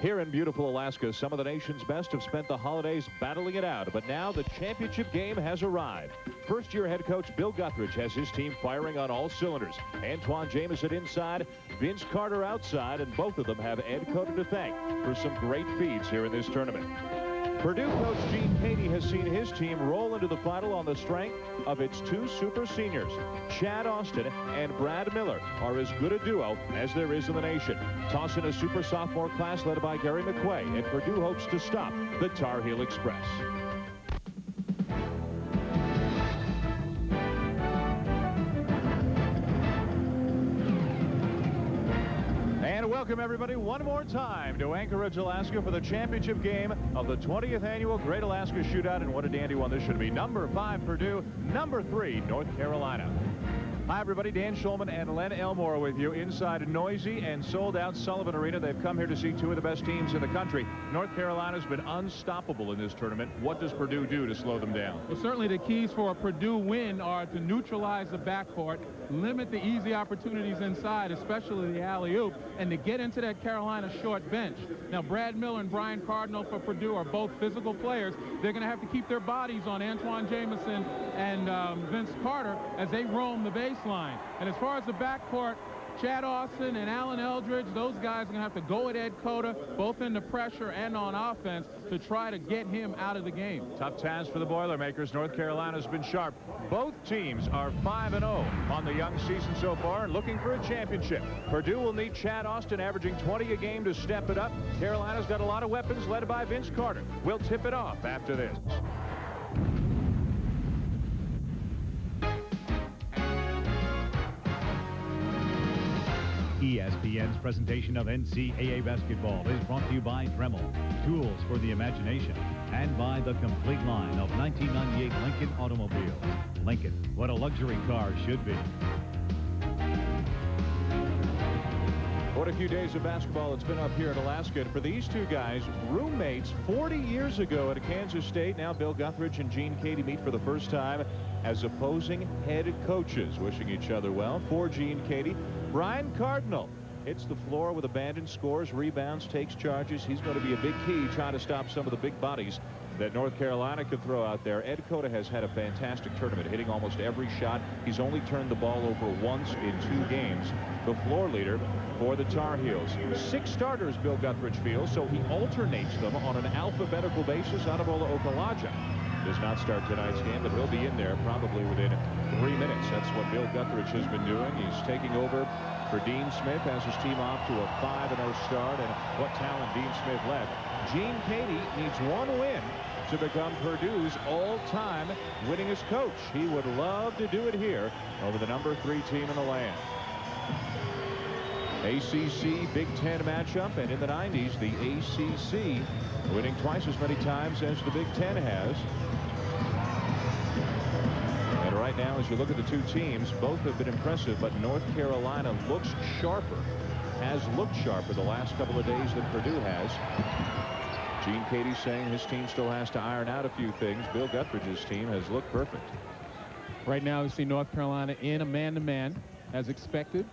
Here in beautiful Alaska, some of the nation's best have spent the holidays battling it out, but now the championship game has arrived. First-year head coach Bill Guthridge has his team firing on all cylinders. Antawn Jamison inside, Vince Carter outside, and both of them have Ed Cota to thank for some great feeds here in this tournament. Purdue coach Gene Cady has seen his team roll into the final on the strength of its two super seniors. Chad Austin and Brad Miller are as good a duo as there is in the nation. Toss in a super sophomore class led by Gary McQuay, and Purdue hopes to stop the Tar Heel Express. And welcome everybody one more time to Anchorage, Alaska for the championship game of the 20th annual Great Alaska Shootout. And what a dandy one this should be. Number 5 Purdue, number 3 North Carolina. Hi everybody, Dan Schulman and Len Elmore with you inside a noisy and sold-out Sullivan Arena. They've come here to see two of the best teams in the country. North Carolina's been unstoppable in this tournament. What does Purdue do to slow them down? Well, certainly the keys for a Purdue win are to neutralize the backcourt, limit the easy opportunities inside, especially the alley-oop, and to get into that Carolina short bench. Now, Brad Miller and Brian Cardinal for Purdue are both physical players. They're going to have to keep their bodies on Antawn Jamison and Vince Carter as they roam the baseline. And as far as the backcourt, Chad Austin and Alan Eldridge, those guys are going to have to go at Ed Cota, both in the pressure and on offense, to try to get him out of the game. Tough task for the Boilermakers. North Carolina's been sharp. Both teams are 5-0 on the young season so far and looking for a championship. Purdue will need Chad Austin averaging 20 a game to step it up. Carolina's got a lot of weapons led by Vince Carter. We'll tip it off after this. ESPN's presentation of NCAA basketball is brought to you by Dremel, tools for the imagination, and by the complete line of 1998 Lincoln automobiles. Lincoln, what a luxury car should be. What a few days of basketball it's been up here in Alaska. And for these two guys, roommates 40 years ago at Kansas State. Now Bill Guthridge and Gene Cady meet for the first time as opposing head coaches, wishing each other well. For Gene Cady, Brian Cardinal hits the floor with abandon, scores, rebounds, takes charges. He's going to be a big key trying to stop some of the big bodies that North Carolina could throw out there. Ed Cota has had a fantastic tournament, hitting almost every shot. He's only turned the ball over once in 2 games. The floor leader for the Tar Heels. 6 starters, Bill Guthridge feels, so he alternates them on an alphabetical basis. Adabola Okalaja does not start tonight's game, but he'll be in there probably within 3 minutes. That's what Bill Guthridge has been doing. He's taking over for Dean Smith, has his team off to a 5-0 start, and what talent Dean Smith led. Gene Cady needs 1 win to become Purdue's all-time winningest coach. He would love to do it here over the number 3 team in the land. ACC Big Ten matchup, and in the 90s, the ACC winning twice as many times as the Big Ten has. And right now, as you look at the two teams, both have been impressive, but North Carolina looks sharper, has looked sharper the last couple of days than Purdue has. Gene Cady saying his team still has to iron out a few things. Bill Guthridge's team has looked perfect. Right now, we see North Carolina in a man-to-man, as expected.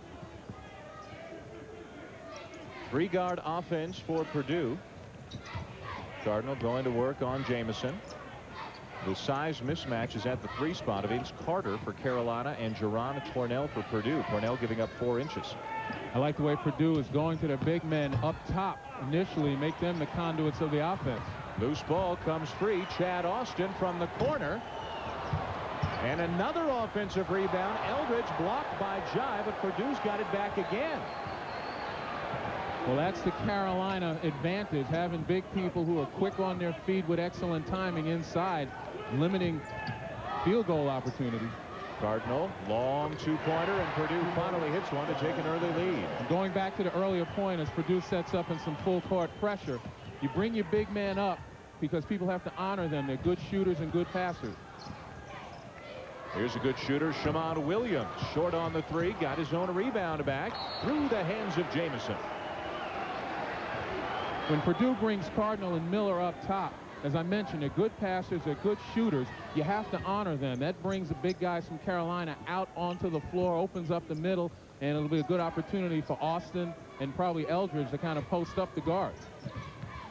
3-guard offense for Purdue. Cardinal going to work on Jamison. The size mismatch is at the 3 spot of Vince Carter for Carolina and Jerron Tornell for Purdue. Tornell giving up 4 inches. I like the way Purdue is going to their big men up top initially, make them the conduits of the offense. Loose ball comes free. Chad Austin from the corner. And another offensive rebound. Eldridge blocked by Jai, but Purdue's got it back again. Well, that's the Carolina advantage, having big people who are quick on their feet with excellent timing inside, limiting field goal opportunities. Cardinal, long 2-pointer, and Purdue finally hits one to take an early lead. Going back to the earlier point, as Purdue sets up in some full court pressure, you bring your big man up because people have to honor them. They're good shooters and good passers. Here's a good shooter, Shammond Williams, short on the 3, got his own rebound back through the hands of Jamison. When Purdue brings Cardinal and Miller up top, as I mentioned, they're good passers, they're good shooters. You have to honor them. That brings the big guys from Carolina out onto the floor, opens up the middle, and it'll be a good opportunity for Austin and probably Eldridge to kind of post up the guards.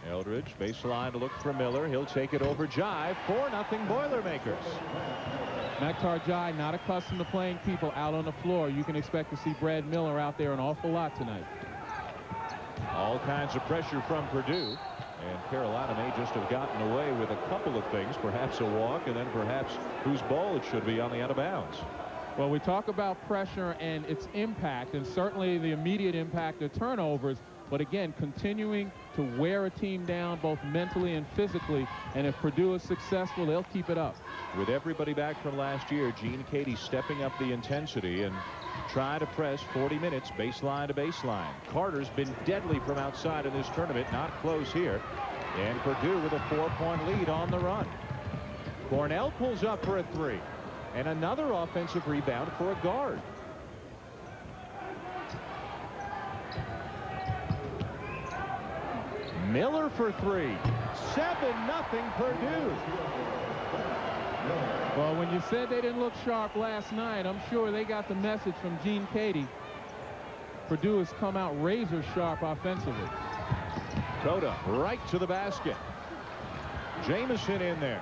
Eldridge, baseline to look for Miller. He'll take it over Jai. 4-0 Boilermakers. Maktar Jai, not accustomed to playing people out on the floor. You can expect to see Brad Miller out there an awful lot tonight. All kinds of pressure from Purdue. And Carolina may just have gotten away with a couple of things, perhaps a walk, and then perhaps whose ball it should be on the out of bounds. Well, we talk about pressure and its impact, and certainly the immediate impact of turnovers. But again, continuing to wear a team down both mentally and physically. And if Purdue is successful, they'll keep it up. With everybody back from last year, Gene Cady stepping up the intensity and try to press 40 minutes baseline to baseline. Carter's been deadly from outside in this tournament, not close here. And Purdue with a 4-point lead on the run. Cornell pulls up for a 3. And another offensive rebound for a guard. Miller for 3. 7-0 Purdue. Well, when you said they didn't look sharp last night, I'm sure they got the message from Gene Cady. Purdue has come out razor sharp offensively. Coda right to the basket. Jamison in there.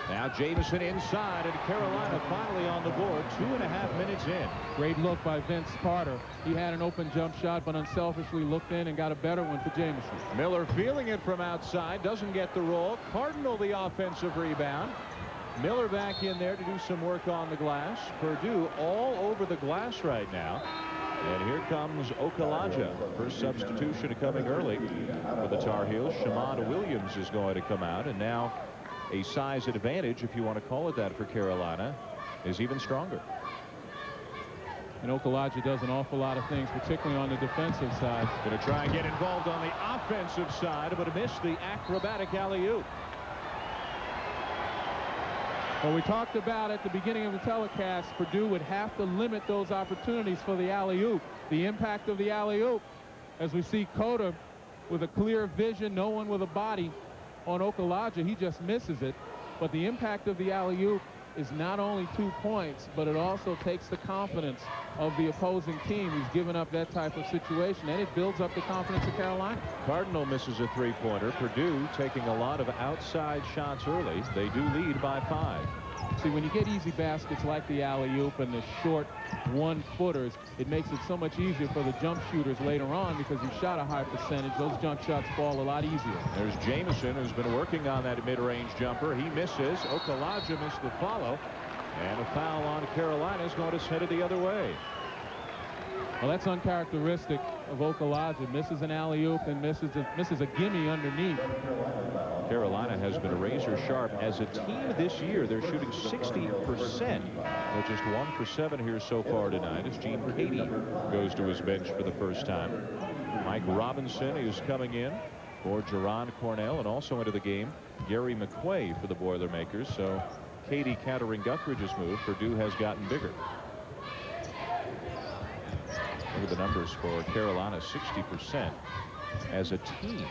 Now Jamison inside, and Carolina finally on the board. 2.5 minutes in. Great look by Vince Carter. He had an open jump shot, but unselfishly looked in and got a better one for Jamison. Miller feeling it from outside, doesn't get the roll. Cardinal the offensive rebound. Miller back in there to do some work on the glass. Purdue all over the glass right now. And here comes Okalaja. First substitution coming early for the Tar Heels. Shammond Williams is going to come out, and now a size advantage, if you want to call it that, for Carolina is even stronger. And Okalaja does an awful lot of things, particularly on the defensive side. Going to try and get involved on the offensive side, but missed the acrobatic alley-oop. Well, we talked about at the beginning of the telecast, Purdue would have to limit those opportunities for the alley-oop. The impact of the alley-oop, as we see Coda with a clear vision, no one with a body on Okalaja. He just misses it. But the impact of the alley-oop is not only 2 points, but it also takes the confidence of the opposing team who's given up that type of situation, and it builds up the confidence of Carolina. Cardinal misses a 3-pointer. Purdue taking a lot of outside shots early. They do lead by 5. See, when you get easy baskets like the alley-oop and the short one-footers, it makes it so much easier for the jump shooters later on because you shot a high percentage. Those jump shots fall a lot easier. There's Jamison, who's been working on that mid-range jumper. He misses. Okalaja missed the follow. And a foul on Carolina is going to send it the other way. Well, that's uncharacteristic of Okalaja. Misses an alley-oop and misses a gimme underneath. Carolina has been razor sharp as a team this year. They're shooting 60%. They're just 1 for 7 here so far tonight as Gene Cady goes to his bench for the first time. Mike Robinson is coming in for Jerron Cornell, and also into the game Gary McQuay for the Boilermakers. So Cady countering Guthridge's move. Purdue has gotten bigger. Look at the numbers for Carolina. 60% as a team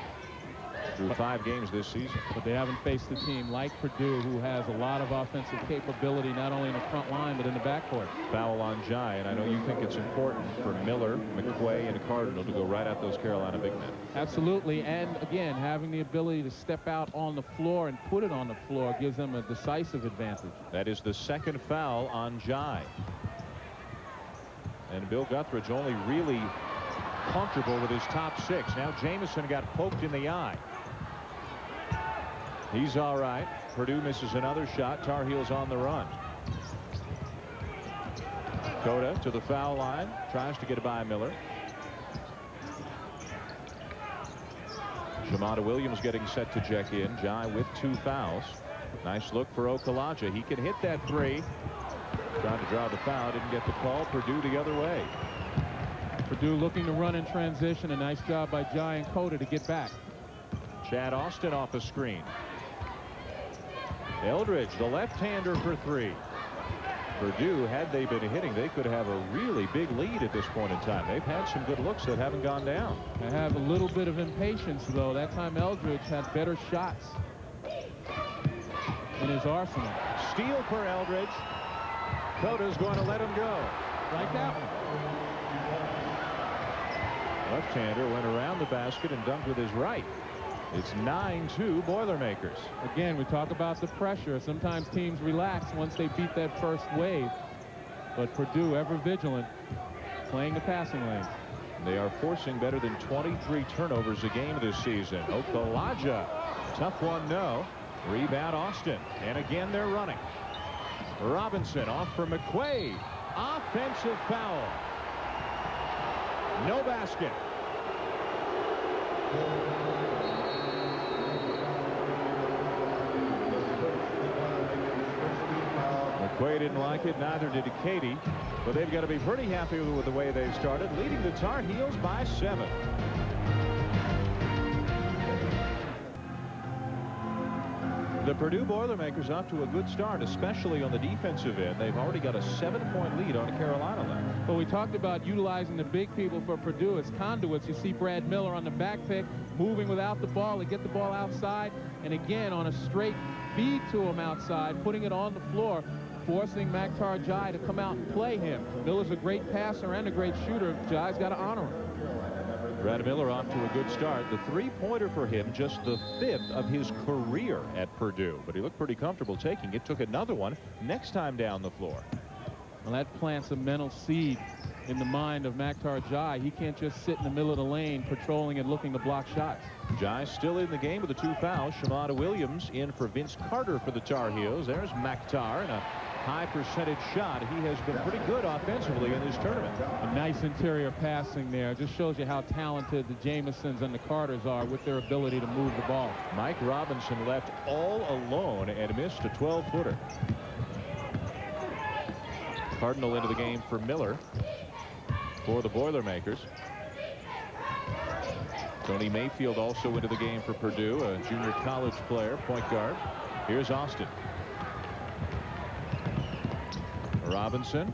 through 5 games this season. But they haven't faced a team like Purdue, who has a lot of offensive capability, not only in the front line, but in the backcourt. Foul on Jai, and I know you think it's important for Miller, McQuay, and Cardinal to go right at those Carolina big men. Absolutely, and again, having the ability to step out on the floor and put it on the floor gives them a decisive advantage. That is the second foul on Jai. And Bill Guthridge only really comfortable with his top 6. Now Jamison got poked in the eye. He's all right. Purdue misses another shot. Tar Heels on the run. Coda to the foul line. Tries to get it by Miller. Shammond Williams getting set to check in. Jai with 2 fouls. Nice look for Okalaja. He can hit that 3. Trying to draw the foul, didn't get the call. Purdue the other way. Purdue looking to run in transition. A nice job by Jai and Coda to get back. Chad Austin off a screen. Eldridge, the left-hander for 3. Purdue, had they been hitting, they could have a really big lead at this point in time. They've had some good looks that haven't gone down. I have a little bit of impatience, though. That time Eldridge had better shots in his arsenal. Steal for Eldridge. Coda's going to let him go. Like that one. Left-hander went around the basket and dunked with his right. It's 9-2 Boilermakers. Again, we talk about the pressure. Sometimes teams relax once they beat that first wave. But Purdue, ever vigilant, playing the passing lane. They are forcing better than 23 turnovers a game this season. Okalaja, tough one, no. Rebound Austin, and again they're running. Robinson off for McQuaid. Offensive foul. No basket. McQuaid didn't like it, neither did Katie, but they've got to be pretty happy with the way they started, leading the Tar Heels by 7. The Purdue Boilermakers off to a good start, especially on the defensive end. They've already got a 7-point lead on Carolina left. Well, we talked about utilizing the big people for Purdue as conduits. You see Brad Miller on the back pick, moving without the ball to get the ball outside, and again on a straight feed to him outside, putting it on the floor, forcing Maktar Jai to come out and play him. Miller's a great passer and a great shooter. Jai's got to honor him. Brad Miller off to a good start. The three-pointer for him, just the 5th of his career at Purdue. But he looked pretty comfortable taking it. Took another one next time down the floor. Well, that plants a mental seed in the mind of Maktar Jai. He can't just sit in the middle of the lane patrolling and looking to block shots. Jai still in the game with the 2 fouls. Shammond Williams in for Vince Carter for the Tar Heels. There's Maktar and a high percentage shot. He has been pretty good offensively in this tournament. A nice interior passing there. Just shows you how talented the Jamisons and the Carters are with their ability to move the ball. Mike Robinson left all alone and missed a 12-footer. Cardinal into the game for Miller for the Boilermakers. Tony Mayfield also into the game for Purdue, a junior college player, point guard. Here's Austin. Robinson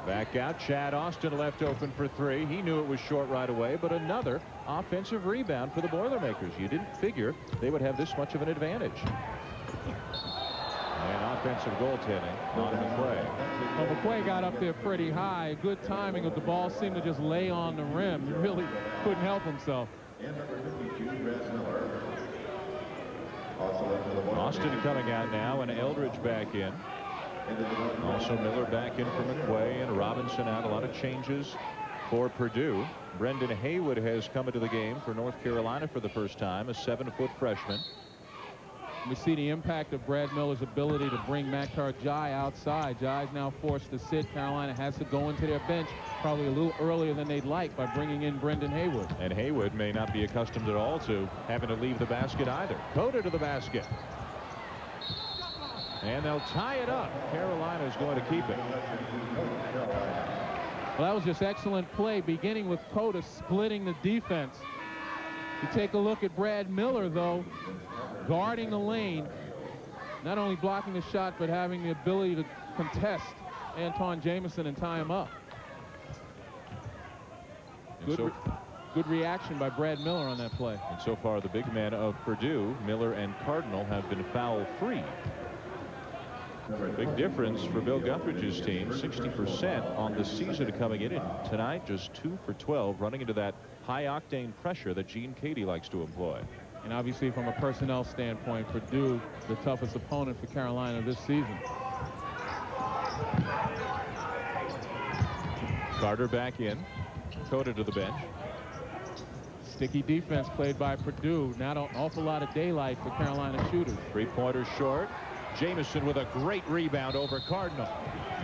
back out. Chad Austin left open for 3. He knew it was short right away, but another offensive rebound for the Boilermakers. You didn't figure they would have this much of an advantage. And offensive goaltending on McQuaid. Well, McQuaid got up there pretty high. Good timing, but the ball seemed to just lay on the rim. He really couldn't help himself. Austin coming out now, and Eldridge back in. Also Miller back in for McQuaid, and Robinson out. A lot of changes for Purdue. Brendan Haywood has come into the game for North Carolina for the first time, a 7-foot freshman. We see the impact of Brad Miller's ability to bring Maktar Jai outside. Jai's now forced to sit. Carolina has to go into their bench probably a little earlier than they'd like by bringing in Brendan Haywood. And Haywood may not be accustomed at all to having to leave the basket either. Cota to the basket. And they'll tie it up. Carolina's going to keep it. Well, that was just excellent play, beginning with Cota splitting the defense. You take a look at Brad Miller, though, guarding the lane, not only blocking the shot, but having the ability to contest Antawn Jamison and tie him up. Good reaction by Brad Miller on that play. And so far, the big men of Purdue, Miller and Cardinal, have been foul-free. Big difference for Bill Guthridge's team, 60% on the season coming in, and tonight just 2 for 12, running into that high-octane pressure that Gene Cady likes to employ. And obviously, from a personnel standpoint, Purdue, the toughest opponent for Carolina this season. Carter back in. Cota to the bench. Sticky defense played by Purdue. Not an awful lot of daylight for Carolina shooters. Three-pointer short. Jamison with a great rebound over Cardinal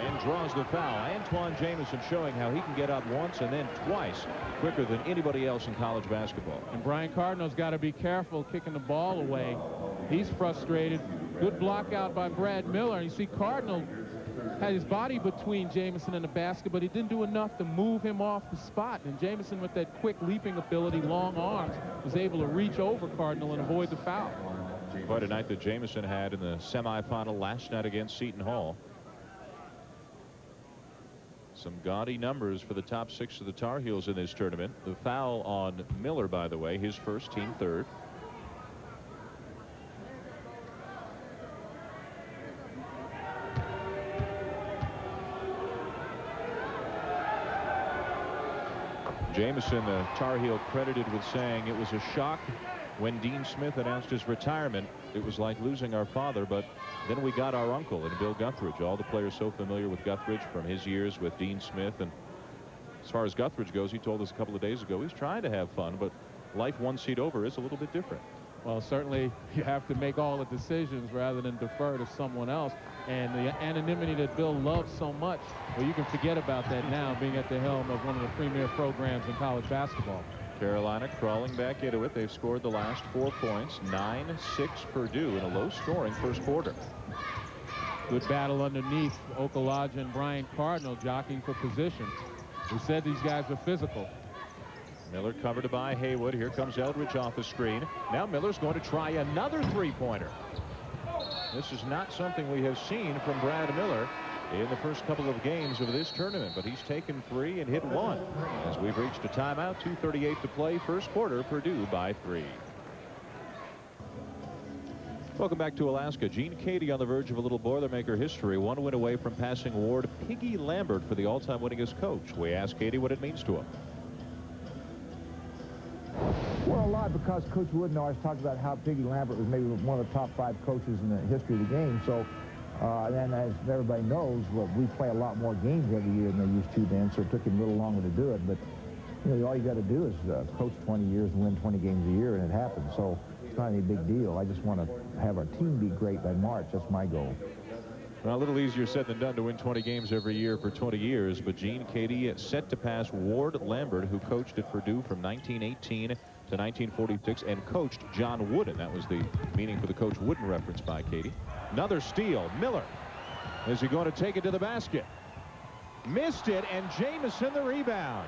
and draws the foul. Antawn Jamison showing how he can get up once and then twice quicker than anybody else in college basketball. And Brian Cardinal's got to be careful kicking the ball away. He's frustrated. Good block out by Brad Miller. You see Cardinal had his body between Jamison and the basket, but he didn't do enough to move him off the spot. And Jamison, with that quick leaping ability, long arms, was able to reach over Cardinal and avoid the foul. Quite a night that Jamison had in the semifinal last night against Seton Hall. Some gaudy numbers for the top 6 of the Tar Heels in this tournament. The foul on Miller, by the way, his first, team third. Jamison, the Tar Heel, credited with saying it was a shock when Dean Smith announced his retirement. It was like losing our father, but then we got our uncle in Bill Guthridge. All the players so familiar with Guthridge from his years with Dean Smith. And as far as Guthridge goes, he told us a couple of days ago he's trying to have fun, but life one seat over is a little bit different. Well, certainly you have to make all the decisions rather than defer to someone else. And the anonymity that Bill loves so much, well, you can forget about that now, being at the helm of one of the premier programs in college basketball. Carolina crawling back into it. They've scored the last 4 points. 9-6 Purdue in a low-scoring first quarter. Good battle underneath. Okulaja and Brian Cardinal jockeying for position. We said these guys were physical. Miller covered by Haywood. Here comes Eldridge off the screen. Now Miller's going to try another three-pointer. This is not something we have seen from Brad Miller in the first couple of games of this tournament, but he's taken 3 and hit 1 as we've reached a timeout. 2:38 to play, first quarter. Purdue by 3. Welcome back to Alaska. Gene Cady on the verge of a little Boilermaker history. 1 win away from passing Ward Piggy Lambert for the all-time winningest coach. We asked Cady what it means to him. Well, a lot, because Coach Wooden always talked about how Piggy Lambert was maybe one of the top 5 coaches in the history of the game. So, and as everybody knows, well, we play a lot more games every year than they used to then, so it took him a little longer to do it. But, you know, all you got to do is coach 20 years and win 20 games a year, and it happens. So it's not any big deal. I just want to have our team be great by March. That's my goal. Well, a little easier said than done to win 20 games every year for 20 years, but Gene Cady set to pass Ward Lambert, who coached at Purdue from 1918 to 1946 and coached John Wooden. That was the meaning for the Coach Wooden reference by Cady. Another steal. Miller. Is he going to take it to the basket? Missed it, and Jamison the rebound.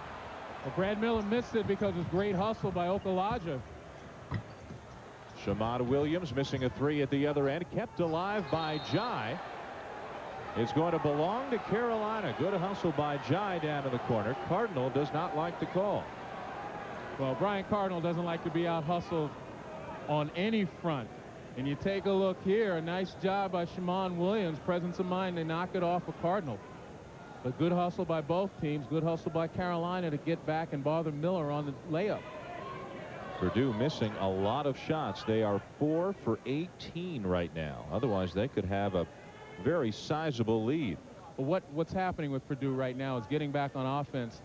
Well, Brad Miller missed it because of great hustle by Okulaja. Shammond Williams missing a 3 at the other end, kept alive by Jai. It's going to belong to Carolina. Good hustle by Jai down in the corner. Cardinal does not like the call. Well, Brian Cardinal doesn't like to be out hustled on any front. And you take a look here, a nice job by Shammond Williams. Presence of mind, they knock it off of Cardinal. But good hustle by both teams. Good hustle by Carolina to get back and bother Miller on the layup. Purdue missing a lot of shots. They are 4 for 18 right now. Otherwise, they could have a very sizable lead. Well, what's happening with Purdue right now is getting back on offense.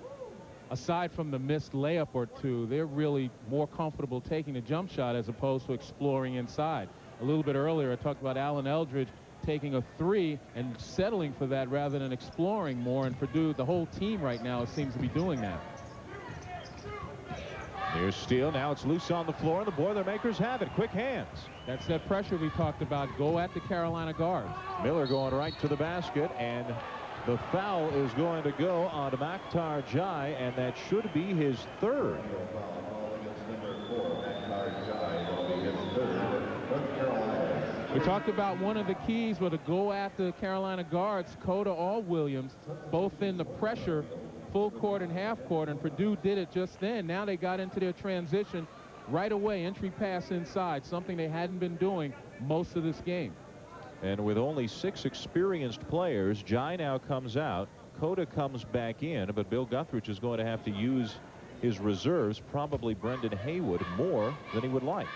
Aside from the missed layup or 2, they're really more comfortable taking a jump shot as opposed to exploring inside. A little bit earlier, I talked about Alan Eldridge taking a 3 and settling for that rather than exploring more. And Purdue, the whole team right now, seems to be doing that. Here's Steele. Now it's loose on the floor, and the Boilermakers have it. Quick hands. That's that pressure we talked about. Go at the Carolina guards. Miller going right to the basket, and the foul is going to go on Maktar Jai, and that should be his 3rd. We talked about one of the keys were to go at the Carolina guards, Coda or Williams, both in the pressure, full court and half court, and Purdue did it just then. Now they got into their transition right away, entry pass inside, something they hadn't been doing most of this game. And with only 6 experienced players, Jai now comes out. Coda comes back in, but Bill Guthridge is going to have to use his reserves, probably Brendan Haywood, more than he would like.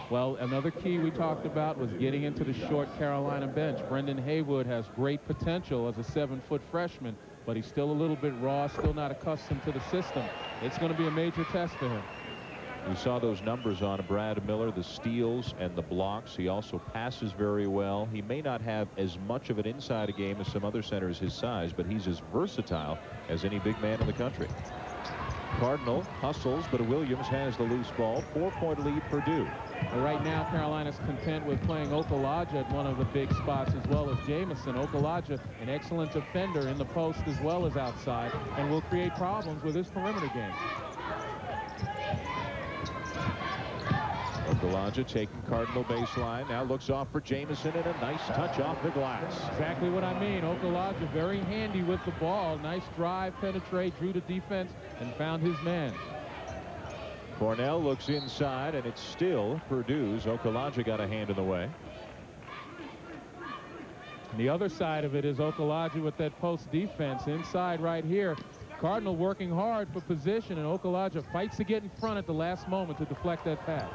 Well, another key we talked about was getting into the short Carolina bench. Brendan Haywood has great potential as a 7-foot freshman, but he's still a little bit raw, still not accustomed to the system. It's going to be a major test for him. We saw those numbers on Brad Miller, the steals and the blocks. He also passes very well. He may not have as much of an inside game as some other centers his size, but he's as versatile as any big man in the country. Cardinal hustles, but Williams has the loose ball. 4-point lead Purdue. Well, right now, Carolina's content with playing Okulaja at one of the big spots as well as Jamison. Okulaja, an excellent defender in the post as well as outside, and will create problems with his perimeter game. Okulaja taking Cardinal baseline. Now looks off for Jamison, and a nice touch off the glass. Exactly what I mean. Okulaja very handy with the ball. Nice drive, penetrate, drew the defense, and found his man. Cornell looks inside, and it's still Purdue's. Okulaja got a hand in the way. And the other side of it is Okulaja with that post defense inside right here. Cardinal working hard for position, and Okulaja fights to get in front at the last moment to deflect that pass.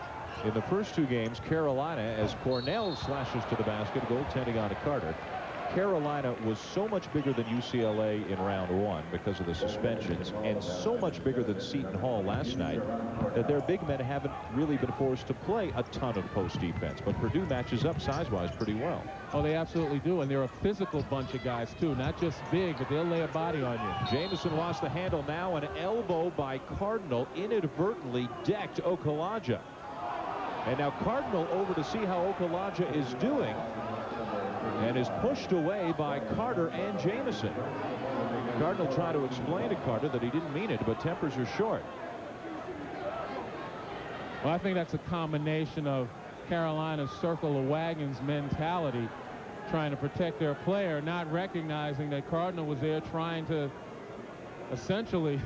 In the first two games, Carolina, as Cornell slashes to the basket, goaltending on to Carter. Carolina was so much bigger than UCLA in round one because of the suspensions, and so much bigger than Seton Hall last night that their big men haven't really been forced to play a ton of post defense. But Purdue matches up size-wise pretty well. Oh, they absolutely do, and they're a physical bunch of guys too, not just big, but they'll lay a body on you. Jamison lost the handle. Now an elbow by Cardinal inadvertently decked Okulaja. And now Cardinal over to see how Okulaja is doing, and is pushed away by Carter and Jamison. Cardinal tried to explain to Carter that he didn't mean it, but tempers are short. Well, I think that's a combination of Carolina's circle of wagons mentality, trying to protect their player, not recognizing that Cardinal was there trying to essentially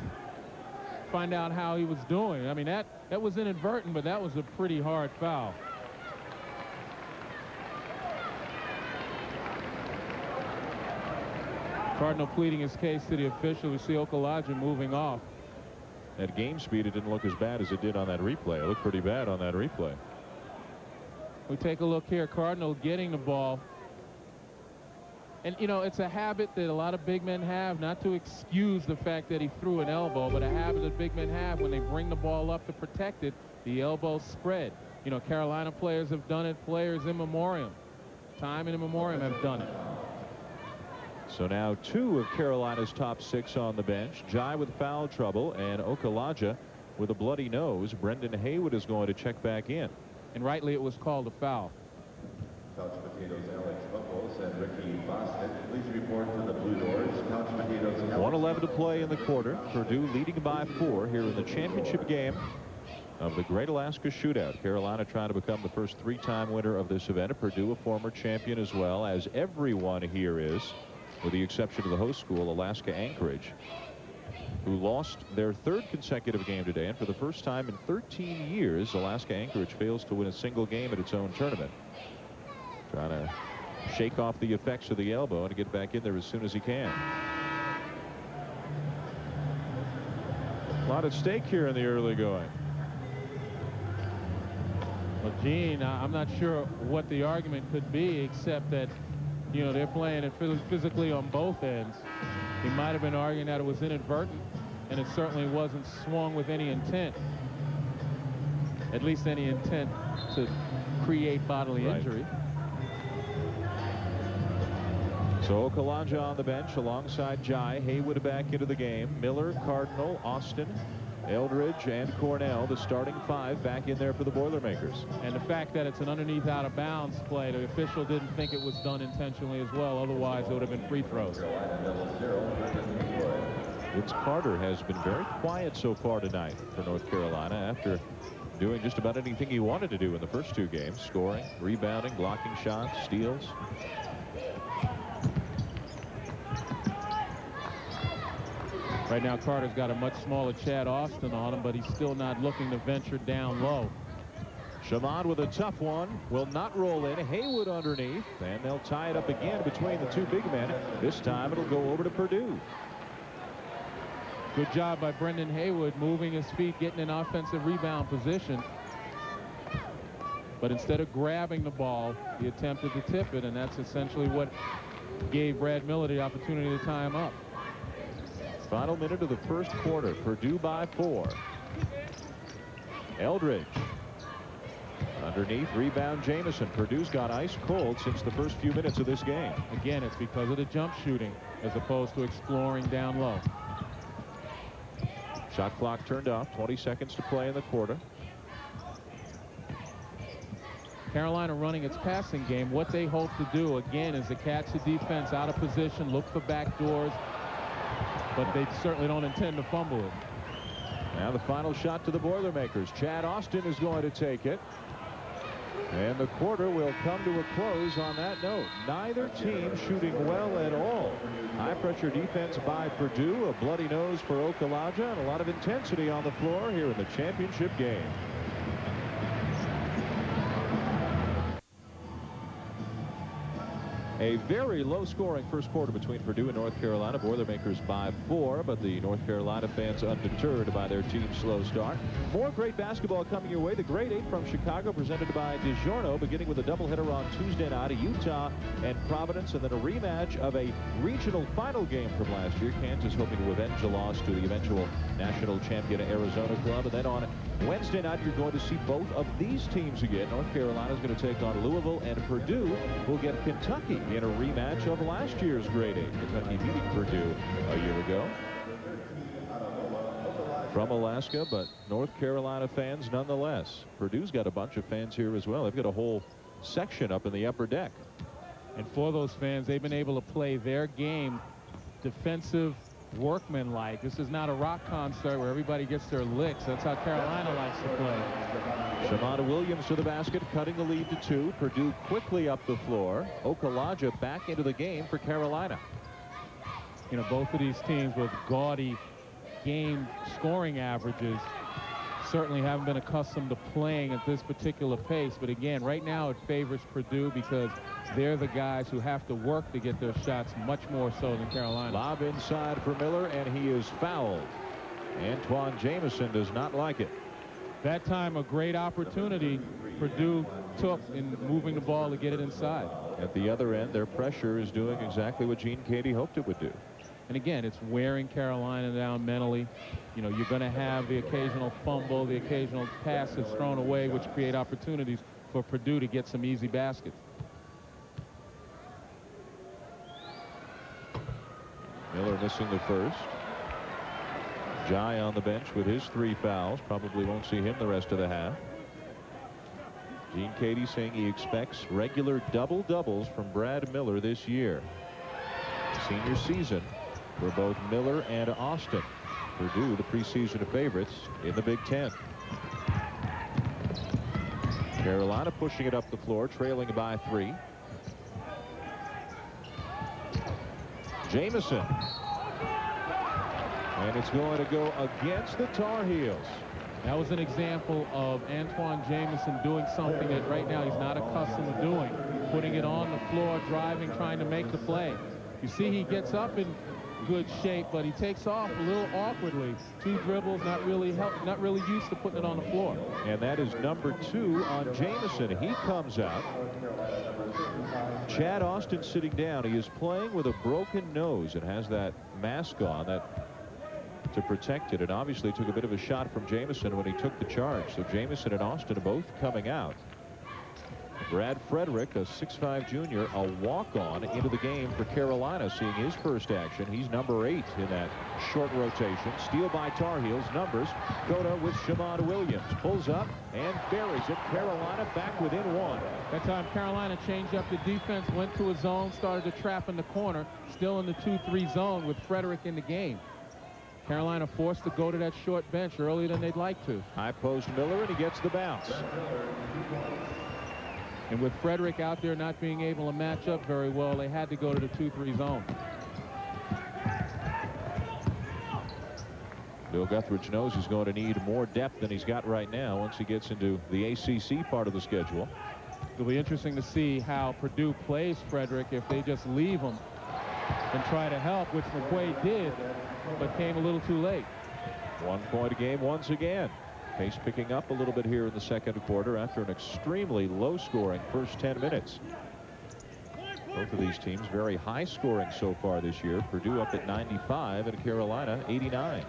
find out how he was doing. I mean, that was inadvertent, but that was a pretty hard foul. Cardinal pleading his case to the official. We see Okulaja moving off. At game speed, it didn't look as bad as it did on that replay. It looked pretty bad on that replay. We take a look here. Cardinal getting the ball. And, you know, it's a habit that a lot of big men have, not to excuse the fact that he threw an elbow, but a habit that big men have when they bring the ball up to protect it, the elbow spread. You know, Carolina players have done it, players in memoriam. Time in memoriam have done it. So now two of Carolina's top six on the bench. Jai with foul trouble and Okulaja with a bloody nose. Brendan Haywood is going to check back in. And rightly it was called a foul. Couch Potatoes Alex Buckles and Ricky Boston. Please report to the Blue Doors. Couch Potatoes. 1:11 to play in the quarter. Purdue leading by 4 here in the championship game of the Great Alaska Shootout. Carolina trying to become the first 3-time winner of this event. Purdue a former champion as well, as everyone here is, with the exception of the host school, Alaska Anchorage, who lost their 3rd consecutive game today. And for the first time in 13 years, Alaska Anchorage fails to win a single game at its own tournament. Trying to shake off the effects of the elbow and get back in there as soon as he can. A lot at stake here in the early going. Well, Gene, I'm not sure what the argument could be, except that, you know, they're playing it physically on both ends. He might have been arguing that it was inadvertent, and it certainly wasn't swung with any intent, at least any intent to create bodily injury. So Okulaja on the bench alongside Jai. Haywood back into the game. Miller, Cardinal, Austin, Eldridge, and Cornell, the starting 5, back in there for the Boilermakers. And the fact that it's an underneath out of bounds play, the official didn't think it was done intentionally as well. Otherwise, it would have been free throws. Vince Carter has been very quiet so far tonight for North Carolina after doing just about anything he wanted to do in the first 2 games. Scoring, rebounding, blocking shots, steals. Right now, Carter's got a much smaller Chad Austin on him, but he's still not looking to venture down low. Shammond with a tough one. Will not roll in. Haywood underneath. And they'll tie it up again between the 2 big men. This time it'll go over to Purdue. Good job by Brendan Haywood, moving his feet, getting in offensive rebound position. But instead of grabbing the ball, he attempted to tip it, and that's essentially what gave Brad Miller the opportunity to tie him up. Final minute of the first quarter. Purdue by 4. Eldridge. Underneath, rebound Jamison. Purdue's got ice cold since the first few minutes of this game. Again, it's because of the jump shooting as opposed to exploring down low. Shot clock turned off. 20 seconds to play in the quarter. Carolina running its passing game. What they hope to do, again, is to catch the defense out of position, look for back doors, but they certainly don't intend to fumble it. Now the final shot to the Boilermakers. Chad Austin is going to take it. And the quarter will come to a close on that note. Neither team shooting well at all. High pressure defense by Purdue, a bloody nose for Okulaja, and a lot of intensity on the floor here in the championship game. A very low-scoring first quarter between Purdue and North Carolina. Boilermakers by 4, but the North Carolina fans undeterred by their team's slow start. More great basketball coming your way. The Grade 8 from Chicago presented by DiGiorno, beginning with a doubleheader on Tuesday night at Utah and Providence, and then a rematch of a regional final game from last year. Kansas hoping to avenge a loss to the eventual national champion Arizona club. And then on Wednesday night, you're going to see both of these teams again. North Carolina is going to take on Louisville, and Purdue will get Kentucky in a rematch of last year's Grade 8. Kentucky beating Purdue a year ago. From Alaska, but North Carolina fans nonetheless. Purdue's got a bunch of fans here as well. They've got a whole section up in the upper deck. And for those fans, they've been able to play their game defensive, workmanlike. This is not a rock concert where everybody gets their licks. That's how Carolina likes to play. Shammond Williams to the basket, cutting the lead to 2. Purdue quickly up the floor. Okalaja back into the game for Carolina. You know, both of these teams with gaudy game scoring averages certainly haven't been accustomed to playing at this particular pace. But again, right now it favors Purdue because they're the guys who have to work to get their shots much more so than Carolina. Lob inside for Miller, and he is fouled. Antawn Jamison does not like it. That time a great opportunity Purdue took in moving the ball to get it inside. At the other end, their pressure is doing exactly what Gene Katie hoped it would do. And again, it's wearing Carolina down mentally. You know, you're going to have the occasional fumble, the occasional pass that's thrown away, which create opportunities for Purdue to get some easy baskets. Miller missing the first. Jai on the bench with his 3 fouls. Probably won't see him the rest of the half. Gene Katie saying he expects regular double-doubles from Brad Miller this year. Senior season for both Miller and Austin. Purdue, the preseason favorites in the Big Ten. Carolina pushing it up the floor, trailing by 3. Jamison. And it's going to go against the Tar Heels. That was an example of Antawn Jamison doing something that right now he's not accustomed to doing. Putting it on the floor, driving, trying to make the play. You see he gets up in good shape, but he takes off a little awkwardly. 2 dribbles, not really used to putting it on the floor. And that is number 2 on Jamison. He comes out. Chad Austin sitting down. He is playing with a broken nose and has that mask on to protect it, and obviously took a bit of a shot from Jamison when he took the charge. So Jamison and Austin are both coming out. Brad Frederick, a 6'5" junior, a walk-on into the game for Carolina, seeing his first action. He's number 8 in that short rotation. Steal by Tar Heels. Numbers. Cota with Shammond Williams. Pulls up and buries it. Carolina back within 1. That time Carolina changed up the defense, went to a zone, started to trap in the corner, still in the 2-3 zone with Frederick in the game. Carolina forced to go to that short bench earlier than they'd like to. High post Miller, and he gets the bounce. And with Frederick out there not being able to match up very well, they had to go to the 2-3 zone. Bill Guthridge knows he's going to need more depth than he's got right now once he gets into the ACC part of the schedule. It'll be interesting to see how Purdue plays Frederick if they just leave him and try to help, which McQuaid did, but came a little too late. 1 point a game once again. Pace picking up a little bit here in the second quarter after an extremely low-scoring first 10 minutes. Both of these teams very high-scoring so far this year. Purdue up at 95 and Carolina 89.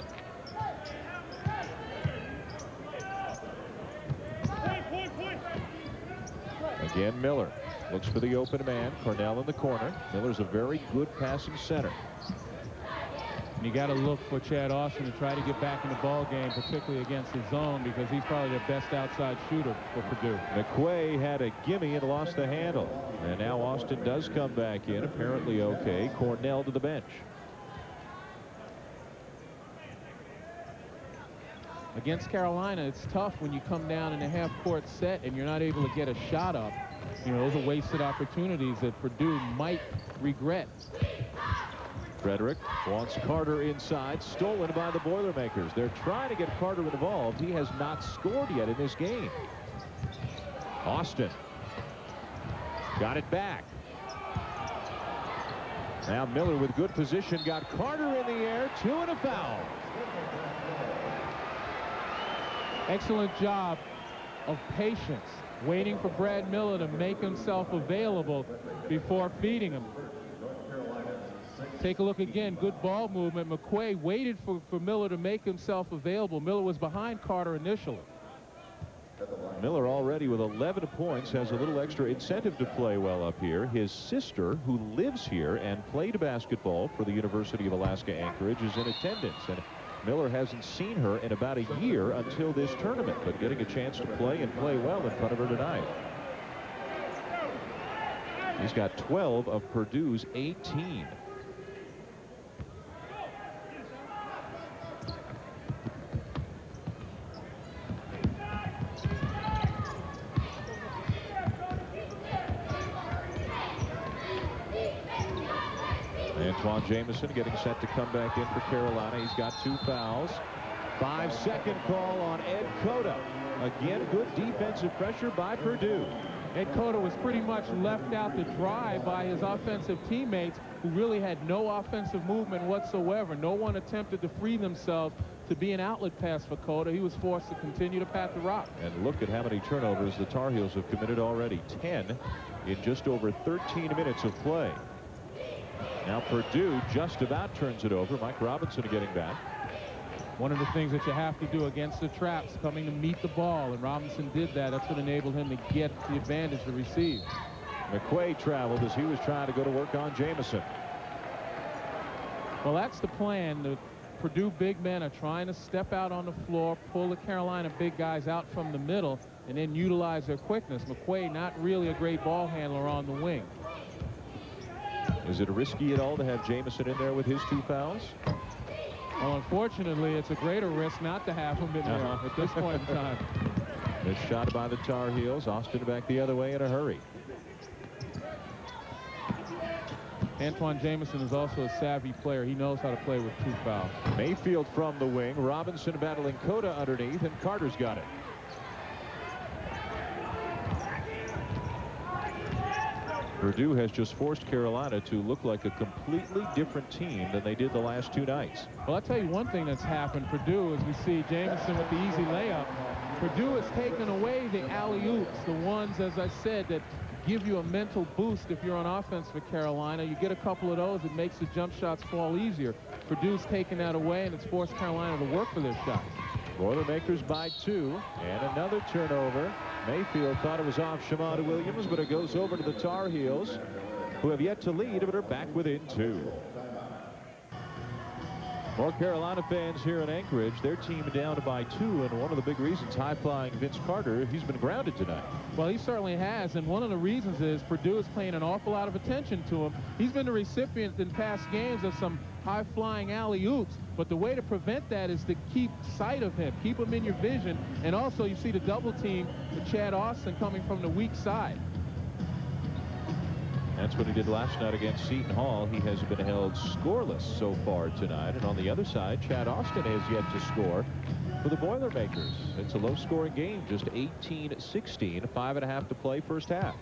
Again, Miller looks for the open man. Cornell in the corner. Miller's a very good passing center. And you got to look for Chad Austin to try to get back in the ball game, particularly against the zone, because he's probably the best outside shooter for Purdue. McQuay had a gimme and lost the handle. And now Austin does come back in, apparently okay. Cornell to the bench. Against Carolina, it's tough when you come down in a half-court set and you're not able to get a shot up. You know, those are wasted opportunities that Purdue might regret. Frederick wants Carter inside, stolen by the Boilermakers. They're trying to get Carter involved. He has not scored yet in this game. Austin got it back. Now Miller with good position, got Carter in the air, 2 and a foul. Excellent job of patience, waiting for Brad Miller to make himself available before feeding him. Take a look again, good ball movement. McQuay waited for Miller to make himself available. Miller was behind Carter initially. Miller already with 11 points has a little extra incentive to play well up here. His sister, who lives here and played basketball for the University of Alaska Anchorage, is in attendance, and Miller hasn't seen her in about a year until this tournament, but getting a chance to play and play well in front of her tonight. He's got 12 of Purdue's 18. Antawn Jamison getting set to come back in for Carolina. He's got 2 fouls. 5-second call on Ed Cota. Again, good defensive pressure by Purdue. Ed Cota was pretty much left out to dry by his offensive teammates, who really had no offensive movement whatsoever. No one attempted to free themselves to be an outlet pass for Cota. He was forced to continue to pat the rock. And look at how many turnovers the Tar Heels have committed already. 10 in just over 13 minutes of play. Now Purdue just about turns it over. Mike Robinson getting back. One of the things that you have to do against the traps, coming to meet the ball, and Robinson did that. That's what enabled him to get the advantage to receive. McQuay traveled as he was trying to go to work on Jamison. Well, that's the plan. The Purdue big men are trying to step out on the floor, pull the Carolina big guys out from the middle, and then utilize their quickness. McQuay not really a great ball handler on the wing. Is it risky at all to have Jamison in there with his 2 fouls? Well, unfortunately, it's a greater risk not to have him in there at this point in time. This shot by the Tar Heels. Austin back the other way in a hurry. Antawn Jamison is also a savvy player. He knows how to play with 2 fouls. Mayfield from the wing. Robinson battling Cota underneath, and Carter's got it. Purdue has just forced Carolina to look like a completely different team than they did the last 2 nights. Well, I'll tell you one thing that's happened. Purdue, as we see Jamison with the easy layup, Purdue has taken away the alley-oops, the ones, as I said, that give you a mental boost if you're on offense for Carolina. You get a couple of those, it makes the jump shots fall easier. Purdue's taken that away, and it's forced Carolina to work for their shots. Boilermakers by 2, and another turnover. Mayfield thought it was off Shammond Williams, but it goes over to the Tar Heels, who have yet to lead, but are back within 2. More Carolina fans here in Anchorage. Their team down by 2, and one of the big reasons, high-flying Vince Carter, he's been grounded tonight. Well, he certainly has, and one of the reasons is Purdue is paying an awful lot of attention to him. He's been the recipient in past games of some high-flying alley-oops, but the way to prevent that is to keep sight of him, keep him in your vision, and also you see the double team with Chad Austin coming from the weak side. That's what he did last night against Seton Hall. He has been held scoreless so far tonight, and on the other side, Chad Austin has yet to score for the Boilermakers. It's a low-scoring game, just 18-16, 5.5 to play first half.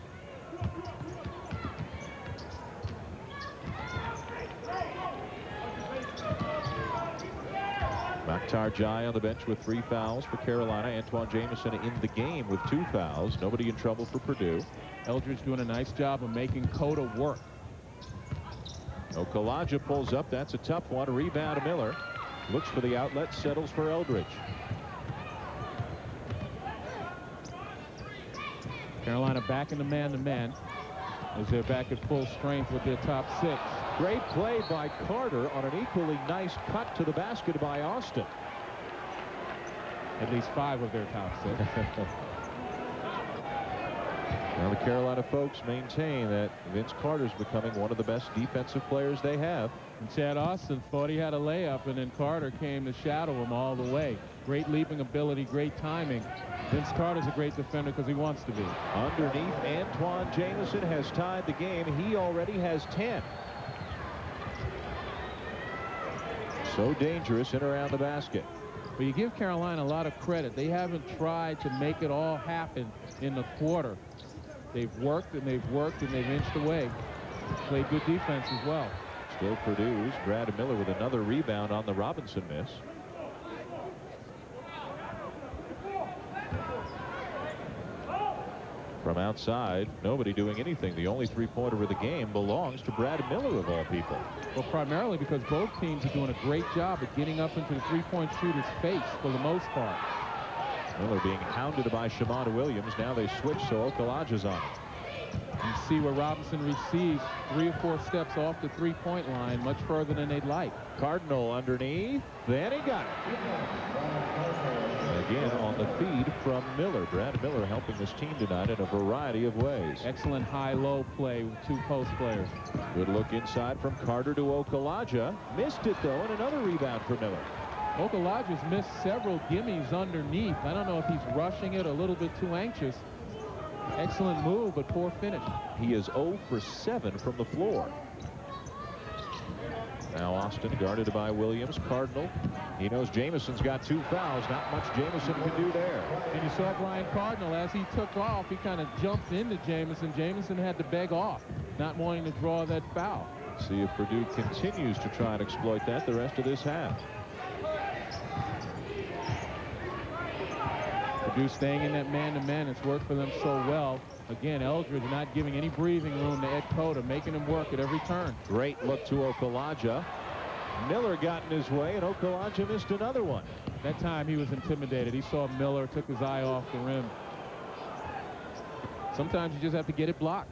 Mokhtar Jai on the bench with 3 fouls for Carolina. Antawn Jamison in the game with 2 fouls. Nobody in trouble for Purdue. Eldridge doing a nice job of making Cota work. Okalaja pulls up. That's a tough one. Rebound to Miller. Looks for the outlet. Settles for Eldridge. Carolina back in the man-to-man as they're back at full strength with their top 6. Great play by Carter on an equally nice cut to the basket by Austin. At least 5 of their top 6. Now the Carolina folks maintain that Vince Carter's becoming one of the best defensive players they have. And Chad Austin thought he had a layup, and then Carter came to shadow him all the way. Great leaping ability, great timing. Vince Carter's a great defender because he wants to be. Underneath, Antawn Jamison has tied the game. He already has 10. So dangerous in around the basket. But you give Carolina a lot of credit. They haven't tried to make it all happen in the quarter. They've worked and they've worked and they've inched away. Played good defense as well. Still Purdue's Brad Miller with another rebound on the Robinson miss. From outside, nobody doing anything. The only three-pointer of the game belongs to Brad Miller, of all people. Well, primarily because both teams are doing a great job at getting up into the three-point shooter's face for the most part. Miller being hounded by Shammond Williams. Now they switch, so Okalaja's on it. You see where Robinson receives 3 or 4 steps off the three-point line, much further than they'd like. Cardinal underneath, then he got it. Again on the feed from Miller. Brad Miller helping this team tonight in a variety of ways. Excellent high-low play with 2 post players. Good look inside from Carter to Okalaja. Missed it, though, and another rebound for Miller. Okalaja's missed several gimmies underneath. I don't know if he's rushing it, a little bit too anxious. Excellent move, but poor finish. He is 0 for 7 from the floor. Now Austin guarded by Williams. Cardinal. He knows Jamison's got 2 fouls. Not much Jamison can do there. And you saw Brian Cardinal, as he took off, he kind of jumped into Jamison. Jamison had to beg off, not wanting to draw that foul. See if Purdue continues to try and exploit that the rest of this half. Purdue staying in that man-to-man. It's worked for them so well. Again, Eldridge not giving any breathing room to Ed Cota, making him work at every turn. Great look to Okalaja. Miller got in his way, and Okalaja missed another one. That time he was intimidated. He saw Miller, took his eye off the rim. Sometimes you just have to get it blocked.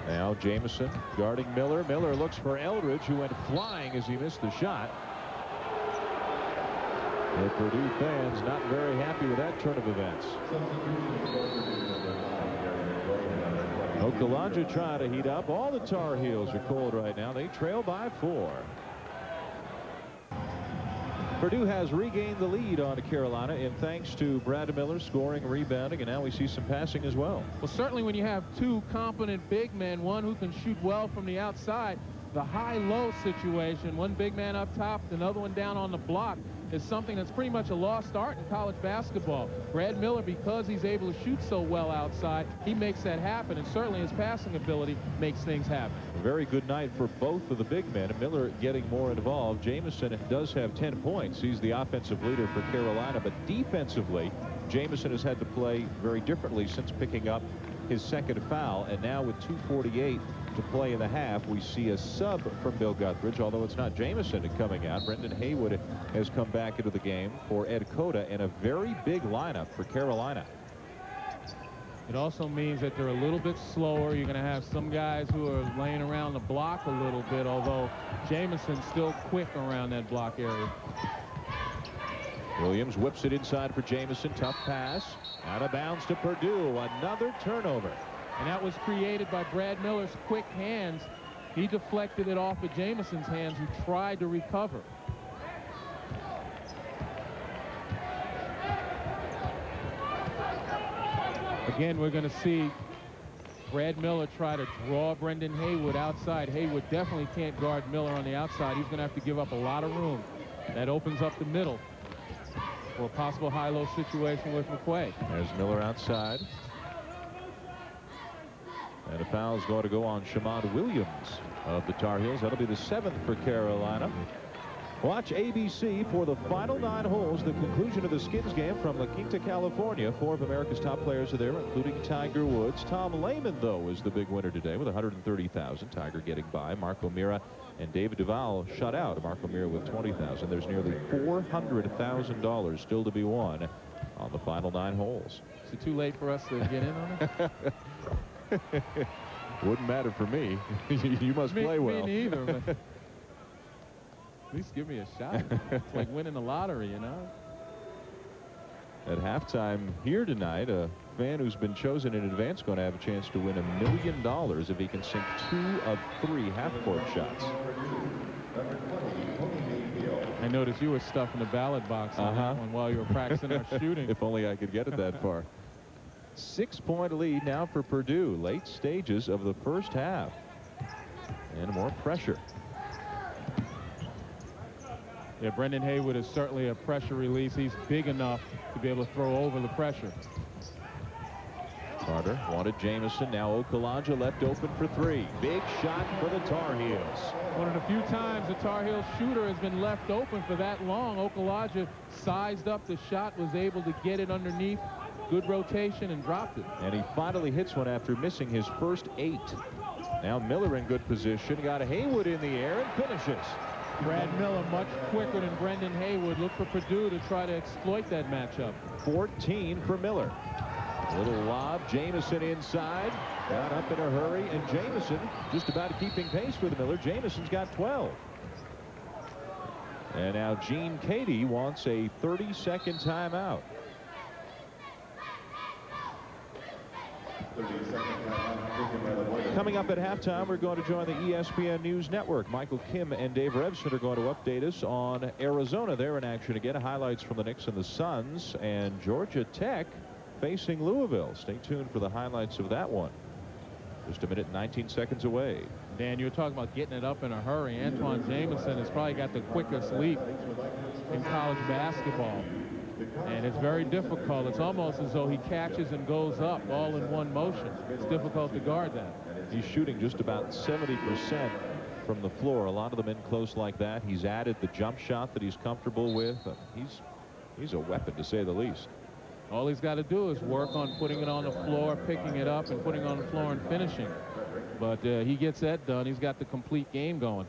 Now Jamison guarding Miller. Miller looks for Eldridge, who went flying as he missed the shot. The Purdue fans not very happy with that turn of events. Okalaja trying to heat up. All the Tar Heels are cold right now. They trail by 4. Purdue has regained the lead on Carolina, and thanks to Brad Miller scoring, rebounding, and now we see some passing as well. Well, certainly when you have 2 competent big men, one who can shoot well from the outside, the high-low situation, one big man up top, another one down on the block, is something that's pretty much a lost art in college basketball. Brad Miller, because he's able to shoot so well outside, he makes that happen, and certainly his passing ability makes things happen. A very good night for both of the big men. Miller getting more involved. Jamison does have 10 points. He's the offensive leader for Carolina, but defensively, Jamison has had to play very differently since picking up his 2nd foul, and now with 2:48 to play in the half, we see a sub from Bill Guthridge, although it's not Jamison coming out. Brendan Haywood has come back into the game for Ed Cota, and a very big lineup for Carolina. It also means that they're a little bit slower. You're going to have some guys who are laying around the block a little bit, although Jamison's still quick around that block area. Williams whips it inside for Jamison. Tough pass. Out of bounds to Purdue. Another turnover. And that was created by Brad Miller's quick hands. He deflected it off of Jamison's hands, who tried to recover. Again, we're going to see Brad Miller try to draw Brendan Haywood outside. Haywood definitely can't guard Miller on the outside. He's going to have to give up a lot of room. That opens up the middle for a possible high-low situation with McQuay. There's Miller outside. And a foul is going to go on Shammond Williams of the Tar Heels. That'll be the 7th for Carolina. Watch ABC for the final 9 holes, the conclusion of the Skins game from La Quinta, California. 4 of America's top players are there, including Tiger Woods. Tom Lehman, though, is the big winner today with $130,000. Tiger getting by. Marco Mira and David Duval shut out. Marco Mira with $20,000. There's nearly $400,000 still to be won on the final 9 holes. Is it too late for us to get in on it? Wouldn't matter for me. You must play well. Me neither, but at least give me a shot. It's like winning the lottery, you know. At halftime here tonight, a fan who's been chosen in advance going to have a chance to win $1 million if he can sink 2 of 3 half-court shots. I noticed you were stuffing the ballot box on that one while you were practicing our shooting. If only I could get it that far. 6-point lead now for Purdue. Late stages of the first half. And more pressure. Yeah, Brendan Haywood is certainly a pressure release. He's big enough to be able to throw over the pressure. Carter quarter. Wanted Jamison. Now Okalaja left open for three. Big shot for the Tar Heels. One of the few times the Tar Heels shooter has been left open for that long. Okalaja sized up the shot, was able to get it underneath. Good rotation and dropped it. And he finally hits one after missing his first 8. Now Miller in good position. Got Haywood in the air and finishes. Brad Miller much quicker than Brendan Haywood. Look for Purdue to try to exploit that matchup. 14 for Miller. Little lob. Jamison inside. Got up in a hurry. And Jamison just about keeping pace with Miller. Jamison's got 12. And now Gene Cady wants a 30-second timeout. 30-second timeout taken by the Boilermakers. Coming up at halftime, we're going to join the ESPN News Network. Michael Kim and Dave Revson are going to update us on Arizona. They're in action again. Highlights from the Knicks and the Suns. And Georgia Tech facing Louisville. Stay tuned for the highlights of that one. Just a minute and 19 seconds away. Dan, you were talking about getting it up in a hurry. Antawn Jamison has probably got the quickest leap in college basketball. And it's very difficult. It's almost as though he catches and goes up all in one motion. It's difficult to guard that. He's shooting just about 70% from the floor. A lot of them in close like that. He's added the jump shot that he's comfortable with. He's a weapon, to say the least. All he's got to do is work on putting it on the floor, picking it up, and putting it on the floor and finishing. But he gets that done. He's got the complete game going.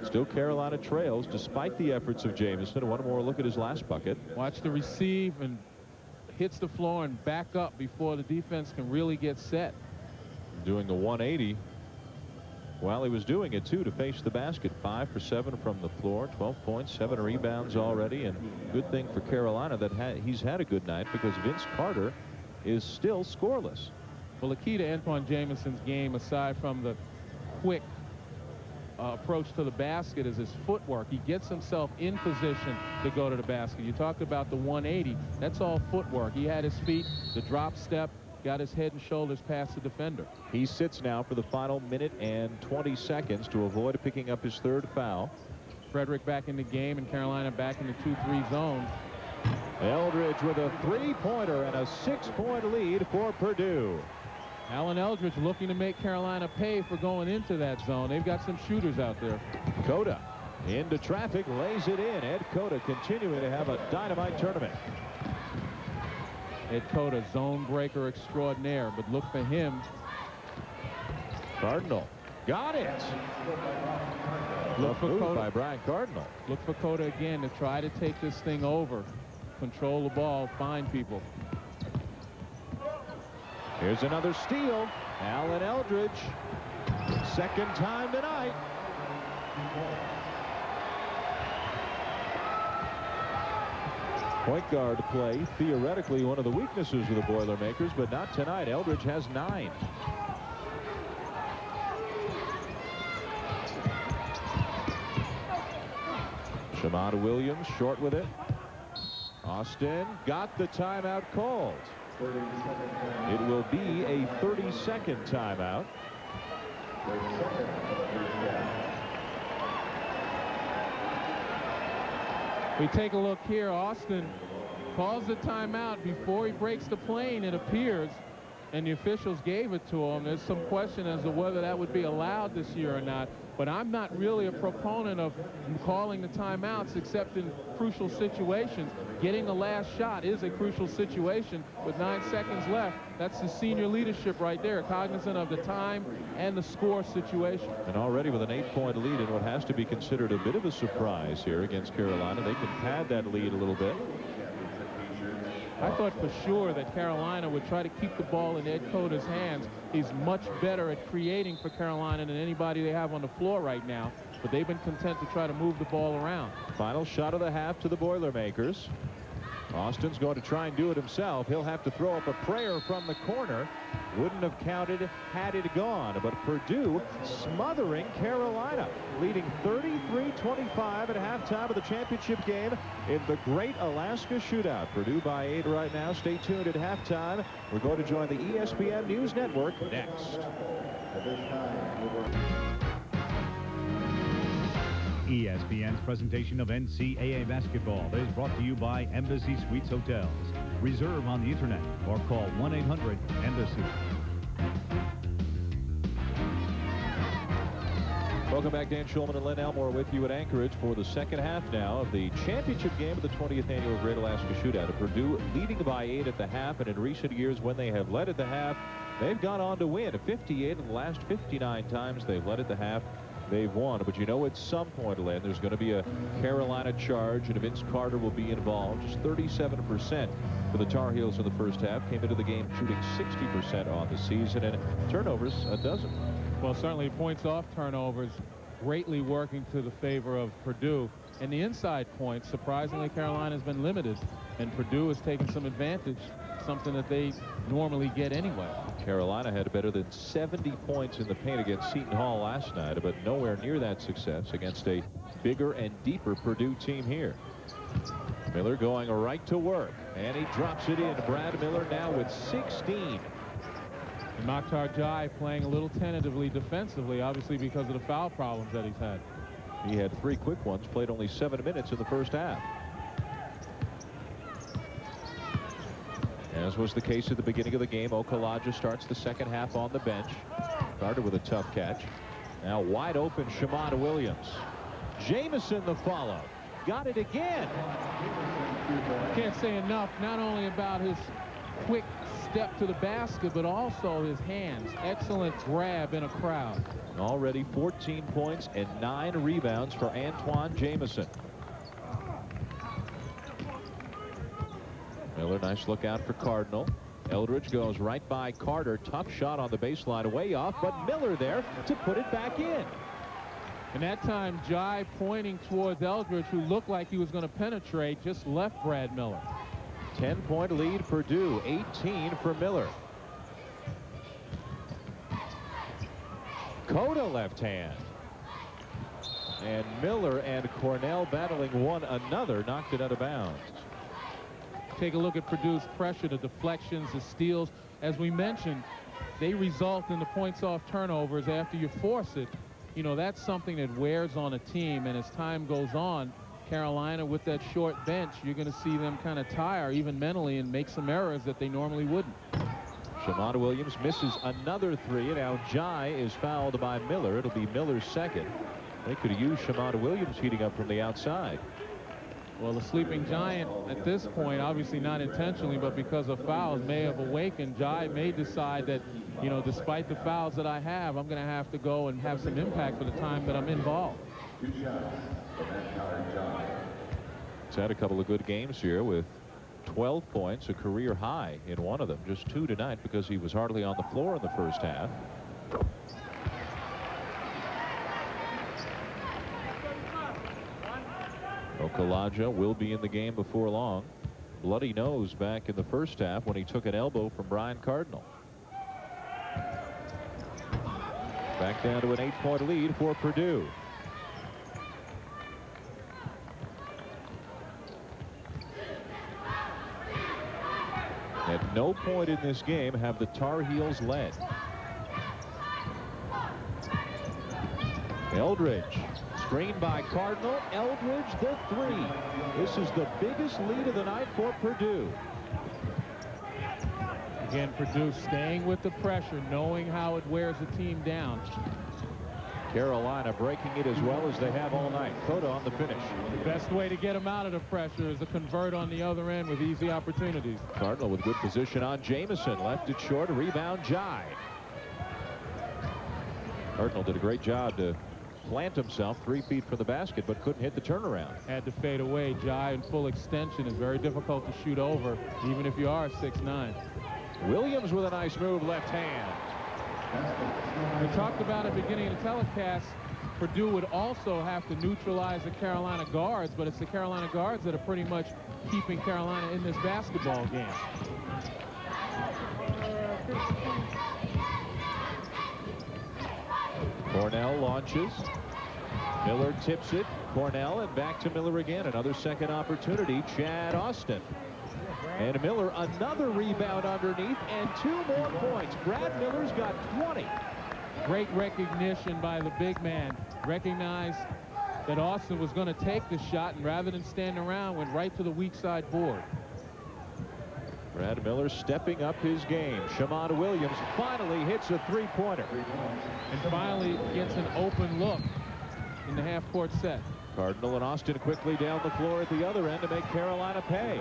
Still Carolina trails despite the efforts of Jamison. One more look at his last bucket. Watch the receive and hits the floor and back up before the defense can really get set. Doing the 180 while he was doing it too to face the basket. 5 for 7 from the floor, 12 points, 7 rebounds already. And good thing for Carolina that he's had a good night, because Vince Carter is still scoreless. Well, the key to Antawn Jamison's game, aside from the quick approach to the basket, is his footwork. He gets himself in position to go to the basket. You talked about the 180. That's all footwork. He had his feet, the drop step, got his head and shoulders past the defender. He sits now for the final minute and 20 seconds to avoid picking up his 3rd foul. Frederick back in the game, and Carolina back in the 2-3 zone. Eldridge with a 3-pointer and a 6-point lead for Purdue. Alan Eldridge looking to make Carolina pay for going into that zone. They've got some shooters out there. Cota into traffic, lays it in. Ed Cota continuing to have a dynamite tournament. Ed Cota, zone breaker extraordinaire, but look for him. Cardinal got it. Look for Move Cota by Brian Cardinal. Look for Cota again to try to take this thing over, control the ball, find people. Here's another steal. Alan Eldridge, 2nd time tonight. Point guard play, theoretically one of the weaknesses of the Boilermakers, but not tonight. Eldridge has 9. Shammond Williams short with it. Austin got the timeout called. It will be a 30-second timeout. We take a look here. Austin calls the timeout before he breaks the plane, it appears, and the officials gave it to him. There's some question as to whether that would be allowed this year or not. But I'm not really a proponent of calling the timeouts except in crucial situations. Getting the last shot is a crucial situation with 9 seconds left. That's the senior leadership right there, cognizant of the time and the score situation. And already with an 8-point lead in what has to be considered a bit of a surprise here against Carolina. They can pad that lead a little bit. I thought for sure that Carolina would try to keep the ball in Ed Cota's hands. He's much better at creating for Carolina than anybody they have on the floor right now. But they've been content to try to move the ball around. Final shot of the half to the Boilermakers. Austin's going to try and do it himself. He'll have to throw up a prayer from the corner. Wouldn't have counted had it gone. But Purdue smothering Carolina, leading 33-25 at halftime of the championship game in the Great Alaska Shootout. Purdue by 8 right now. Stay tuned at halftime. We're going to join the ESPN News Network next. ESPN's presentation of NCAA basketball is brought to you by Embassy Suites Hotels. Reserve on the internet or call 1-800-EMBASSY. Welcome back. Dan Schulman and Len Elmore with you at Anchorage for the second half now of the championship game of the 20th annual Great Alaska Shootout. Purdue leading by 8 at the half, and in recent years when they have led at the half, they've gone on to win. 58 of the last 59 times they've led at the half, they've won. But you know, at some point, Len, there's going to be a Carolina charge, and Vince Carter will be involved. Just 37% for the Tar Heels in the first half. Came into the game shooting 60% on the season, and turnovers a dozen. Well, certainly points off turnovers greatly working to the favor of Purdue. And the inside points, surprisingly, Carolina has been limited, and Purdue has taken some advantage, something that they normally get anyway. Carolina had better than 70 points in the paint against Seton Hall last night, but nowhere near that success against a bigger and deeper Purdue team here. Miller going right to work, and he drops it in. Brad Miller now with 16. And Mokhtar Jai playing a little tentatively defensively, obviously because of the foul problems that he's had. He had 3 quick ones, played only 7 minutes in the first half. As was the case at the beginning of the game, Okalaja starts the second half on the bench. Carter with a tough catch. Now wide open, Shammond Williams. Jamison the follow. Got it again. Can't say enough, not only about his quick step to the basket, but also his hands. Excellent grab in a crowd. Already 14 points and 9 rebounds for Antawn Jamison. Miller, nice look out for Cardinal. Eldridge goes right by Carter. Tough shot on the baseline, way off, but Miller there to put it back in. And that time, Jai pointing towards Eldridge, who looked like he was going to penetrate, just left Brad Miller. 10-point lead Purdue, 18 for Miller. Cota left hand. And Miller and Cornell battling one another, knocked it out of bounds. Take a look at Purdue's pressure, the deflections, the steals. As we mentioned, they result in the points off turnovers after you force it. You know, that's something that wears on a team, and as time goes on, Carolina with that short bench, you're going to see them kind of tire even mentally and make some errors that they normally wouldn't. Shammond Williams misses another 3. Now Jai is fouled by Miller. It'll be Miller's second. They could use Shammond Williams heating up from the outside. Well, the sleeping giant at this point, obviously not intentionally, but because of fouls, may have awakened. Jai may decide that, you know, despite the fouls that I have, I'm going to have to go and have some impact for the time that I'm involved. He's had a couple of good games here with 12 points, a career high in one of them. Just 2 tonight because he was hardly on the floor in the first half. Okalaja will be in the game before long. Bloody nose back in the first half when he took an elbow from Brian Cardinal. Back down to an 8-point lead for Purdue. At no point in this game have the Tar Heels led. Eldridge, screened by Cardinal. Eldridge, the 3. This is the biggest lead of the night for Purdue. Again, Purdue staying with the pressure, knowing how it wears the team down. Carolina breaking it as well as they have all night. Cota on the finish. The best way to get them out of the pressure is to convert on the other end with easy opportunities. Cardinal with good position on Jamison. Left it short. Rebound Jai. Cardinal did a great job to plant himself 3 feet from the basket, but couldn't hit the turnaround. Had to fade away. Jai in full extension is very difficult to shoot over, even if you are 6'9". Williams with a nice move, left hand. We talked about at the beginning of the telecast, Purdue would also have to neutralize the Carolina guards, but it's the Carolina guards that are pretty much keeping Carolina in this basketball game. Cornell launches. Miller tips it. Cornell, and back to Miller again. Another second opportunity. Chad Austin. And Miller, another rebound underneath, and 2 more points. Brad Miller's got 20. Great recognition by the big man. Recognized that Austin was going to take the shot, and rather than stand around, went right to the weak side board. Brad Miller stepping up his game. Shammond Williams finally hits a three-pointer. And finally gets an open look in the half-court set. Cardinal and Austin quickly down the floor at the other end to make Carolina pay.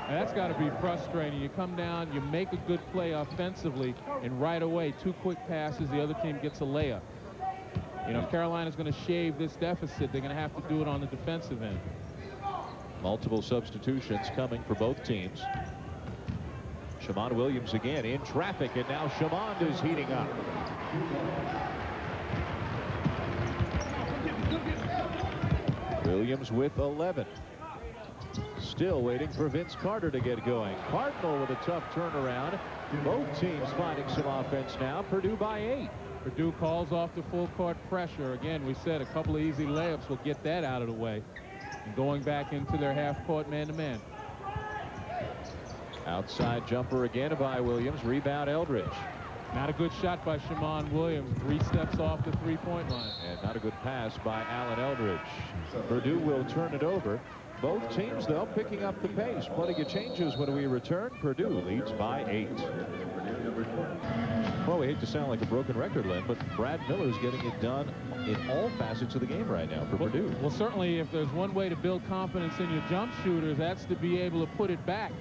That's got to be frustrating. You come down, you make a good play offensively, and right away, 2 quick passes, the other team gets a layup. You know, if Carolina's going to shave this deficit, they're going to have to do it on the defensive end. Multiple substitutions coming for both teams. Shammond Williams again in traffic, and now Shammond is heating up. Williams with 11. Still waiting for Vince Carter to get going. Cardinal with a tough turnaround. Both teams finding some offense now. Purdue by 8. Purdue calls off the full court pressure. Again, we said a couple of easy layups will get that out of the way. And going back into their half-court man-to-man. Outside jumper again by Williams. Rebound Eldridge. Not a good shot by Shammond Williams. 3 steps off the three-point line. And not a good pass by Allen Eldridge. Purdue will turn it over. Both teams, though, picking up the pace. Plenty of changes when we return. Purdue leads by 8. Well, we hate to sound like a broken record, Lynn, but Brad Miller's getting it done in all facets of the game right now for Purdue. Well, certainly, if there's one way to build confidence in your jump shooters, that's to be able to put it back.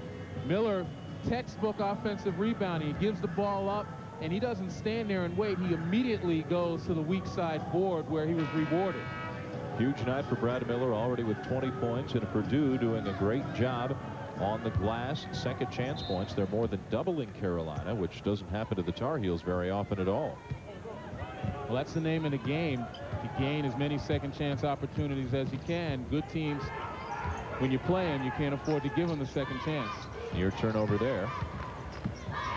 Miller, textbook offensive rebounding. He gives the ball up, and he doesn't stand there and wait. He immediately goes to the weak side board where he was rewarded. Huge night for Brad Miller, already with 20 points, and Purdue doing a great job on the glass. Second chance points. They're more than doubling Carolina, which doesn't happen to the Tar Heels very often at all. Well, that's the name of the game. You gain as many second chance opportunities as you can. Good teams, when you play them, you can't afford to give them the second chance. Near turnover there.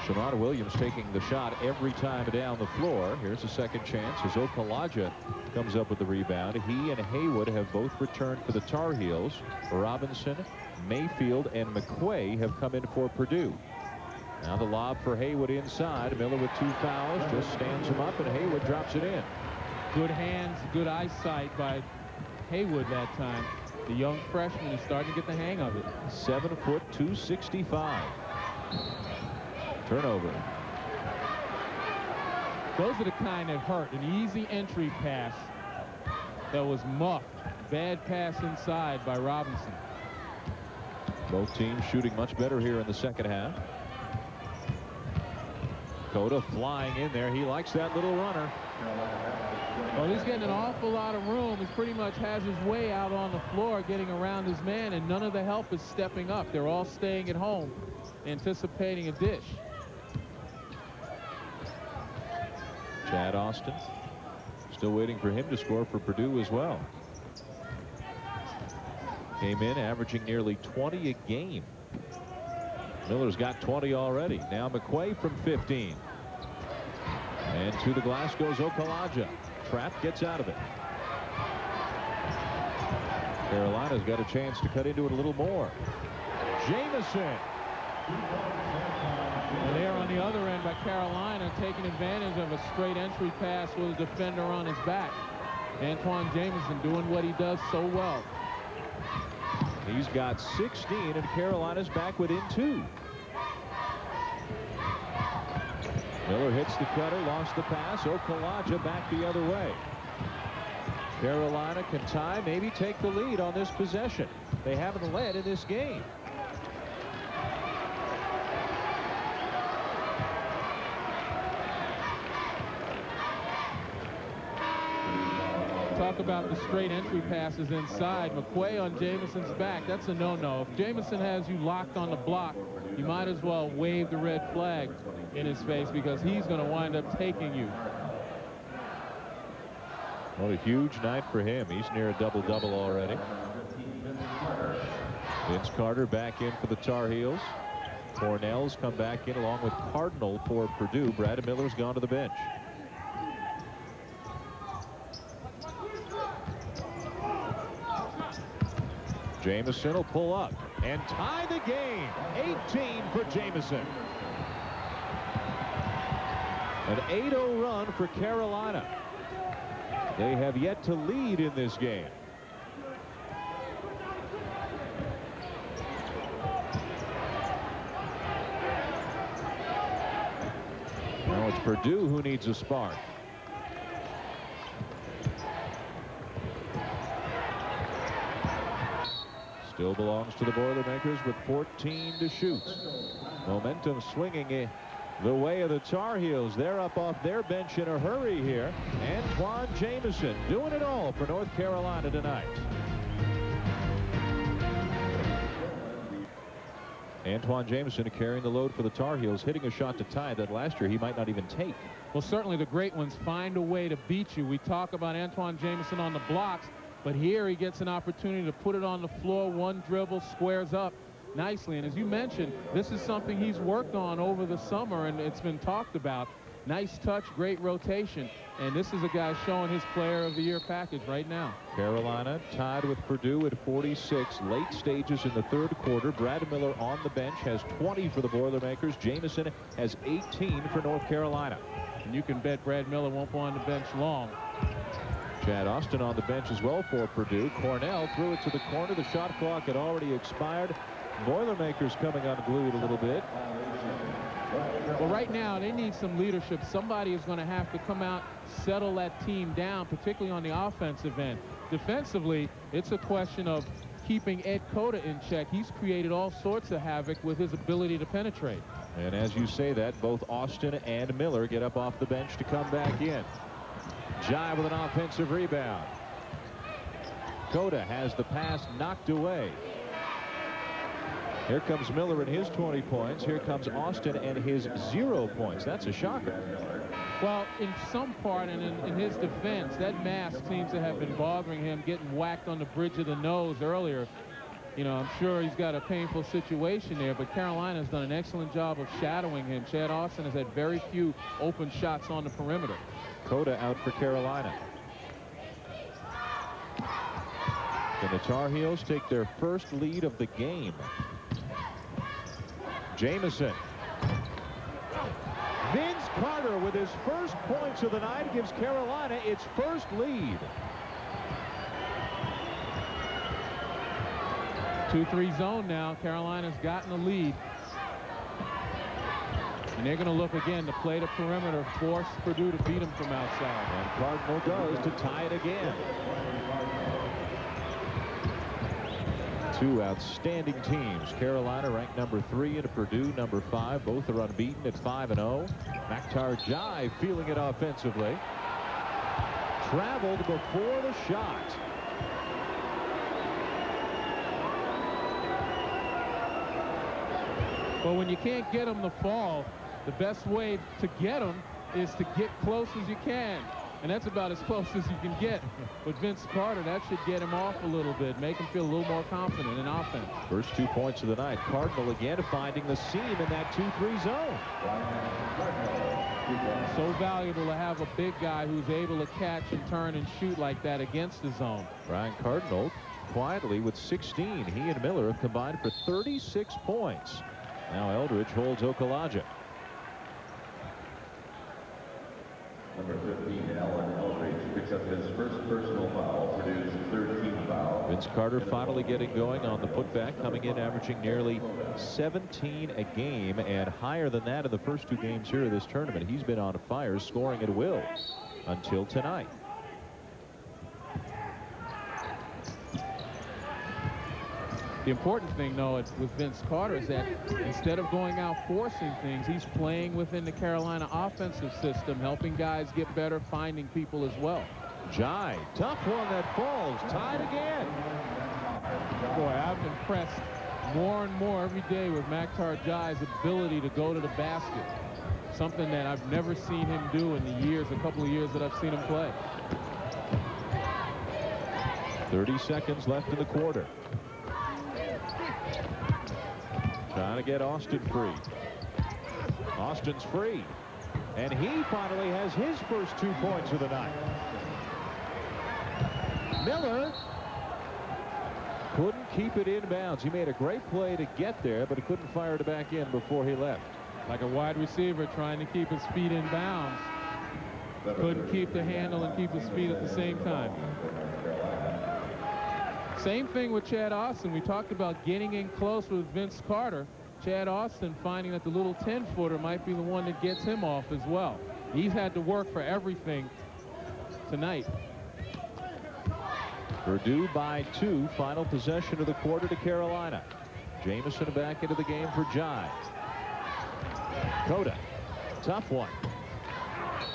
Shammond Williams taking the shot every time down the floor. Here's a second chance as Okalaja comes up with the rebound. He and Haywood have both returned for the Tar Heels. Robinson, Mayfield, and McQuay have come in for Purdue. Now the lob for Haywood inside. Miller with 2 fouls, just stands him up, and Haywood drops it in. Good hands, good eyesight by Haywood that time. The young freshman is starting to get the hang of it. 7 foot, 265. Turnover. Those are the kind that hurt. An easy entry pass that was muffed. Bad pass inside by Robinson. Both teams shooting much better here in the second half. Cota flying in there. He likes that little runner. Well, he's getting an awful lot of room. He pretty much has his way out on the floor, getting around his man, and none of the help is stepping up. They're all staying at home, anticipating a dish. Chad Austin still waiting for him to score for Purdue as well. Came in averaging nearly 20 a game. Miller's got 20 already. Now McQuay from 15. And to the glass goes Okalaja. Trap gets out of it. Carolina's got a chance to cut into it a little more. Jamison. And there on the other end by Carolina, taking advantage of a straight entry pass with a defender on his back. Antawn Jamison doing what he does so well. He's got 16, and Carolina's back within 2. Miller hits the cutter, lost the pass. Okalaja back the other way. Carolina can tie, maybe take the lead on this possession. They haven't led in this game. Talk about the straight entry passes inside. McQuay on Jamison's back. That's a no-no. If Jamison has you locked on the block, you might as well wave the red flag in his face, because he's going to wind up taking you. What a huge night for him. He's near a double-double already. Vince Carter back in for the Tar Heels. Cornell's come back in along with Cardinal for Purdue. Brad Miller's gone to the bench. Jamison will pull up and tie the game. 18 for Jamison. An 8-0 run for Carolina. They have yet to lead in this game. Now it's Purdue who needs a spark. Still belongs to the Boilermakers with 14 to shoot. Momentum swinging the way of the Tar Heels. They're up off their bench in a hurry here. Antawn Jamison doing it all for North Carolina tonight. Antawn Jamison carrying the load for the Tar Heels, hitting a shot to tie that last year he might not even take. Well, certainly the great ones find a way to beat you. We talk about Antawn Jamison on the blocks, but here he gets an opportunity to put it on the floor. One dribble, squares up nicely. And as you mentioned, this is something he's worked on over the summer, and it's been talked about. Nice touch, great rotation, and this is a guy showing his Player of the Year package right now. Carolina tied with Purdue at 46. Late stages in the third quarter. Brad Miller on the bench has 20 for the Boilermakers. Jamison has 18 for North Carolina. And you can bet Brad Miller won't go on the bench long. Chad Austin on the bench as well for Purdue. Cornell threw it to the corner. The shot clock had already expired. Boilermakers coming unglued a little bit. Well, right now they need some leadership. Somebody is going to have to come out, settle that team down, particularly on the offensive end. Defensively, it's a question of keeping Ed Cota in check. He's created all sorts of havoc with his ability to penetrate. And as you say that, both Austin and Miller get up off the bench to come back in. Jai with an offensive rebound. Cota has the pass knocked away. Here comes Miller and his 20 points. Here comes Austin and his 0 points. That's a shocker. Well, in some part, and in his defense, that mask seems to have been bothering him, getting whacked on the bridge of the nose earlier. You know, I'm sure he's got a painful situation there, but Carolina has done an excellent job of shadowing him. Chad Austin has had very few open shots on the perimeter. Cota out for Carolina. And the Tar Heels take their first lead of the game. Jamison. Vince Carter with his first points of the night gives Carolina its first lead. 2-3 zone now. Carolina's gotten the lead. And they're going to look again to play the perimeter, force Purdue to beat them from outside. And Cardinal does to tie it again. Two outstanding teams. Carolina ranked number 3 and Purdue number 5. Both are unbeaten at 5-0. Maktar Jai feeling it offensively. Traveled before the shot. Well, when you can't get them to fall, the best way to get them is to get close as you can. And that's about as close as you can get. But Vince Carter, that should get him off a little bit, make him feel a little more confident in offense. First 2 points of the night. Cardinal again finding the seam in that 2-3 zone. So valuable to have a big guy who's able to catch and turn and shoot like that against the zone. Ryan Cardinal quietly with 16. He and Miller have combined for 36 points. Now Eldridge holds Okalaja. Number 15, Alan Eldridge, picks up his first personal foul, Purdue's 13th foul. Vince Carter finally getting going on the putback, coming in averaging nearly 17 a game, and higher than that in the first 2 games here of this tournament. He's been on fire, scoring at will until tonight. The important thing, though, with Vince Carter is that instead of going out forcing things, he's playing within the Carolina offensive system, helping guys get better, finding people as well. Jai, tough one that falls, tied again. Boy, I'm impressed more and more every day with Maktar Jai's ability to go to the basket. Something that I've never seen him do in a couple of years that I've seen him play. 30 seconds left in the quarter. Trying to get Austin free. Austin's free. And he finally has his first 2 points of the night. Miller couldn't keep it in bounds. He made a great play to get there, but he couldn't fire it back in before he left. Like a wide receiver trying to keep his feet in bounds. Couldn't keep the handle and keep his feet at the same time. Same thing with Chad Austin. We talked about getting in close with Vince Carter. Chad Austin finding that the little 10-footer might be the one that gets him off as well. He's had to work for everything tonight. Purdue by 2. Final possession of the quarter to Carolina. Jamison back into the game for Jai. Cota. Tough one.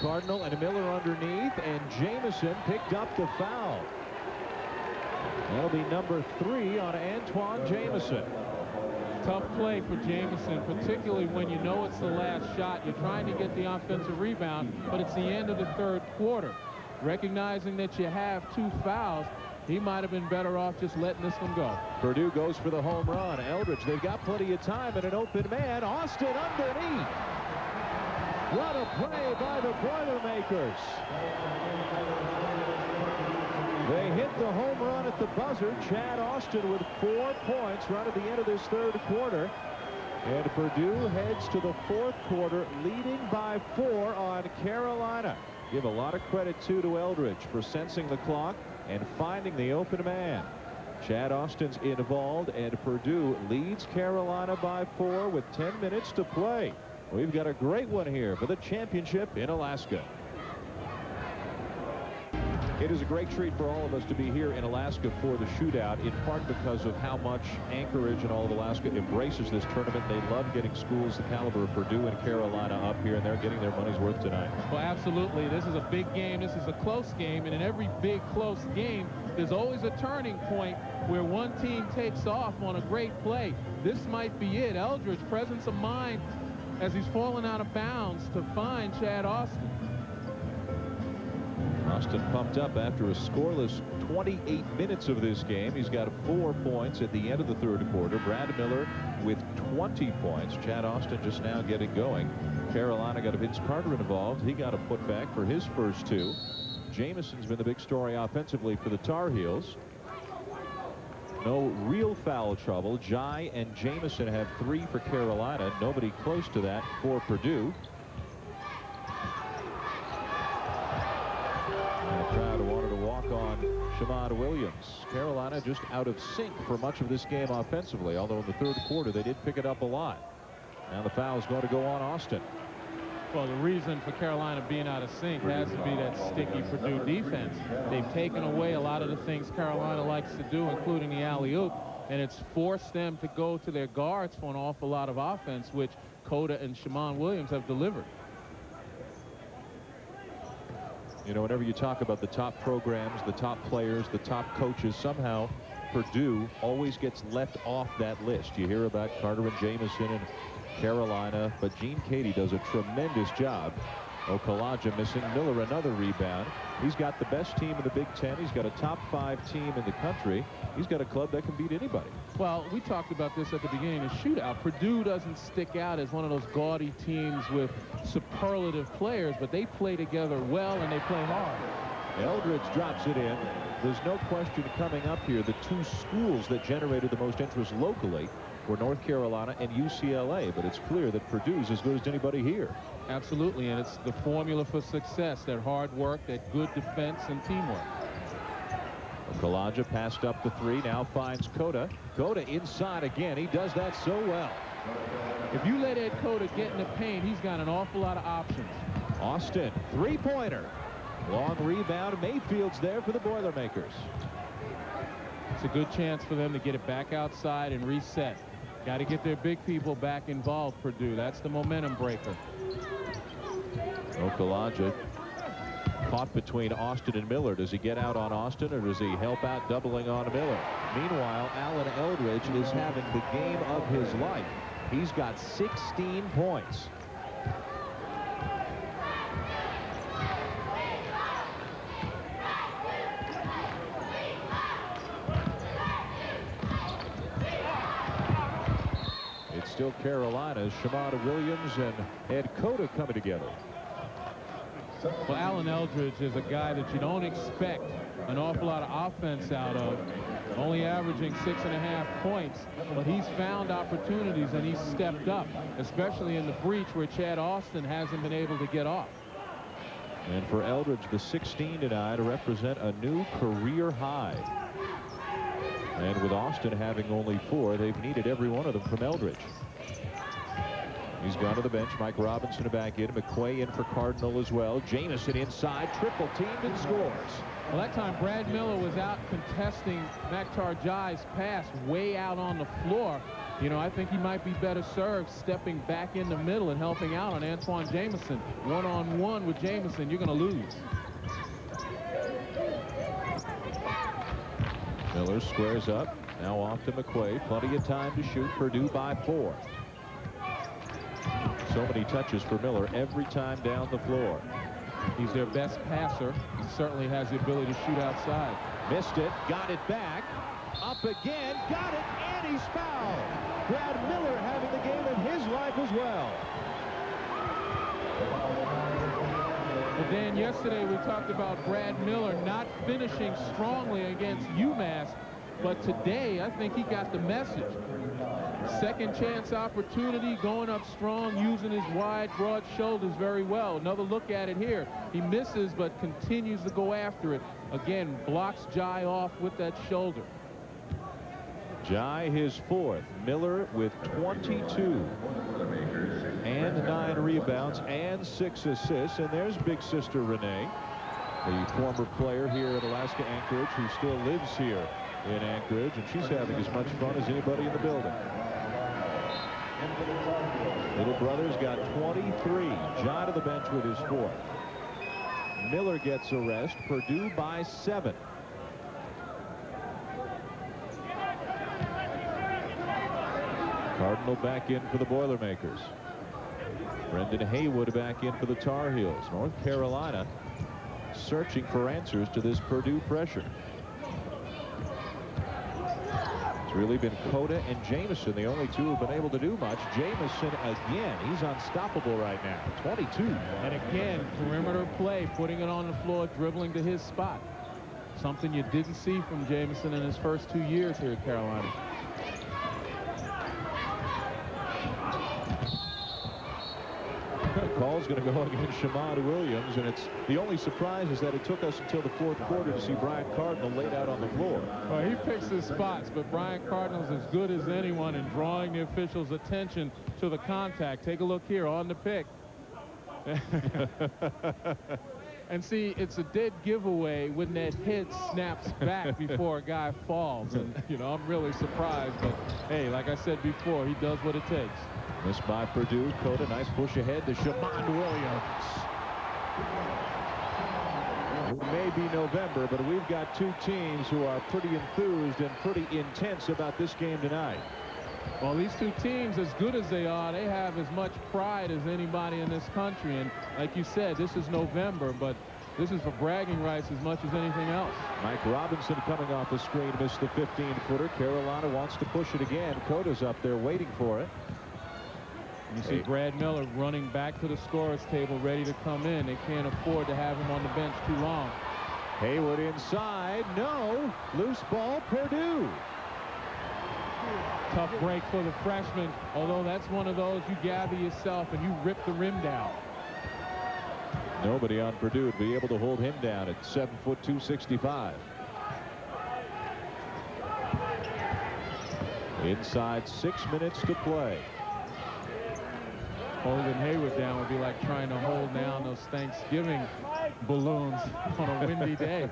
Cardinal and Miller underneath, and Jamison picked up the foul. That'll be number 3 on Antawn Jamison. Tough play for Jamison, particularly when you know it's the last shot. You're trying to get the offensive rebound, but it's the end of the third quarter. Recognizing that you have 2 fouls, he might have been better off just letting this one go. Purdue goes for the home run. Eldridge, they've got plenty of time and an open man. Austin underneath. What a play by the Boilermakers. They hit the home run at the buzzer. Chad Austin with 4 points right at the end of this third quarter. And Purdue heads to the fourth quarter leading by 4 on Carolina. Give a lot of credit, too, to Eldridge for sensing the clock and finding the open man. Chad Austin's involved, and Purdue leads Carolina by 4 with 10 minutes to play. We've got a great one here for the championship in Alaska. It is a great treat for all of us to be here in Alaska for the shootout, in part because of how much Anchorage and all of Alaska embraces this tournament. They love getting schools the caliber of Purdue and Carolina up here, and they're getting their money's worth tonight. Well, absolutely. This is a big game. This is a close game, and in every big, close game, there's always a turning point where one team takes off on a great play. This might be it. Eldridge, presence of mind as he's fallen out of bounds to find Chad Austin. Austin pumped up after a scoreless 28 minutes of this game. He's got 4 points at the end of the third quarter. Brad Miller with 20 points. Chad Austin just now getting going. Carolina got a Vince Carter involved. He got a putback for his first 2. Jamison's been the big story offensively for the Tar Heels. No real foul trouble. Jai and Jamison have 3 for Carolina. Nobody close to that for Purdue. And a crowd who wanted to walk on Shammond Williams. Carolina just out of sync for much of this game offensively, although in the third quarter they did pick it up a lot. Now the foul is going to go on Austin. Well, the reason for Carolina being out of sync has to be that sticky Purdue defense. They've taken away a lot of the things Carolina likes to do, including the alley-oop, and it's forced them to go to their guards for an awful lot of offense, which Cota and Shammond Williams have delivered. You know, whenever you talk about the top programs, the top players, the top coaches, somehow Purdue always gets left off that list. You hear about Carter and Jamison and Carolina, but Gene Cady does a tremendous job. Okalaja missing. Miller another rebound. He's got the best team in the Big Ten. He's got a top 5 team in the country. He's got a club that can beat anybody. Well, we talked about this at the beginning of the shootout. Purdue doesn't stick out as one of those gaudy teams with superlative players, but they play together well and they play hard. Eldridge drops it in. There's no question coming up here. The 2 schools that generated the most interest locally were North Carolina and UCLA, but it's clear that Purdue's as good as anybody here. Absolutely, and it's the formula for success, that hard work, that good defense and teamwork. Okalaja passed up the 3, now finds Cota. Cota inside again. He does that so well. If you let Ed Cota get in the paint, he's got an awful lot of options. Austin, 3-pointer. Long rebound. Mayfield's there for the Boilermakers. It's a good chance for them to get it back outside and reset. Got to get their big people back involved, Purdue. That's the momentum breaker. Okalaja caught between Austin and Miller. Does he get out on Austin, or does he help out doubling on Miller? Meanwhile, Allen Eldridge is having the game of his life. He's got 16 points. Still Carolina's Shammond Williams and Ed Cota coming together. Well, Allen Eldridge is a guy that you don't expect an awful lot of offense out of, only averaging 6.5 points, but he's found opportunities and he's stepped up, especially in the breach where Chad Austin hasn't been able to get off. And for Eldridge, the 16 tonight to represent a new career high. And with Austin having only 4, they've needed every one of them from Eldridge. He's gone to the bench. Mike Robinson back in. McQuay in for Cardinal as well. Jamison inside, triple teamed and scores. Well, that time Brad Miller was out contesting Maktar Jai's pass way out on the floor. You know, I think he might be better served stepping back in the middle and helping out on Antawn Jamison. One-on-one with Jamison, you're going to lose. Miller squares up. Now off to McQuay. Plenty of time to shoot. Purdue by 4. So many touches for Miller every time down the floor. He's their best passer. He certainly has the ability to shoot outside. Missed it. Got it back. Up again. Got it. And he's fouled. Brad Miller having the game of his life as well. But then yesterday we talked about Brad Miller not finishing strongly against UMass. But today I think he got the message. Second chance opportunity, going up strong, using his wide, broad shoulders very well. Another look at it here. He misses, but continues to go after it. Again, blocks Jai off with that shoulder. Jai his 4th. Miller with 22. And 9 rebounds and 6 assists. And there's big sister Renee, the former player here at Alaska Anchorage, who still lives here in Anchorage, and she's having as much fun as anybody in the building. Little brother's got 23. Jai to the bench with his 4th. Miller gets a rest. Purdue by 7. Cardinal back in for the Boilermakers. Brendan Haywood back in for the Tar Heels. North Carolina searching for answers to this Purdue pressure. Really been Cota and Jamison, the only 2 who've been able to do much. Jamison again, he's unstoppable right now. 22. And again, perimeter play, putting it on the floor, dribbling to his spot. Something you didn't see from Jamison in his first 2 years here at Carolina. The call's going to go against Shammond Williams, and it's the only surprise is that it took us until the 4th quarter to see Brian Cardinal laid out on the floor. Well, he picks his spots, but Brian Cardinal's as good as anyone in drawing the officials' attention to the contact. Take a look here on the pick. And see, it's a dead giveaway when that head snaps back before a guy falls. And, you know, I'm really surprised. But, hey, like I said before, he does what it takes. Missed by Purdue. Cota, nice push ahead to Shammond Williams. It may be November, but we've got 2 teams who are pretty enthused and pretty intense about this game tonight. Well, these 2 teams, as good as they are, they have as much pride as anybody in this country. And like you said, this is November, but this is for bragging rights as much as anything else. Mike Robinson coming off the screen, missed the 15-footer. Carolina wants to push it again. Cota's up there waiting for it. You see Brad Miller running back to the scorer's table, ready to come in. They can't afford to have him on the bench too long. Haywood inside. No. Loose ball, Purdue. Tough break for the freshman, although that's one of those you gather yourself and you rip the rim down. Nobody on Purdue would be able to hold him down at 7 foot 265. Inside 6 minutes to play. Holding Haywood down would be like trying to hold down those Thanksgiving balloons on a windy day.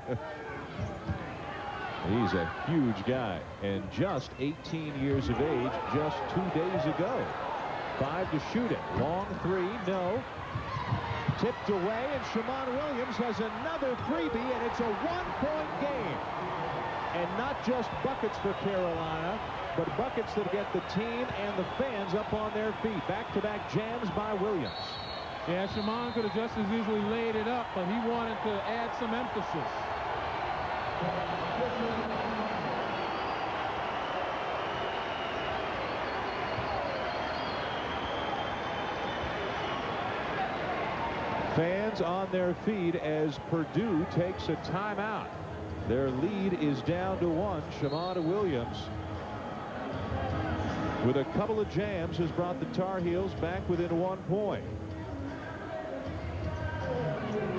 He's a huge guy and just 18 years of age just 2 days ago. 5 to shoot it. Long 3, no. Tipped away, and Shammond Williams has another freebie, and it's a 1-point game. And not just buckets for Carolina, but buckets that get the team and the fans up on their feet. Back-to-back jams by Williams. Yeah, Shammond could have just as easily laid it up, but he wanted to add some emphasis. Fans on their feet as Purdue takes a timeout. Their lead is down to 1. Shammond Williams, with a couple of jams, has brought the Tar Heels back within 1 point.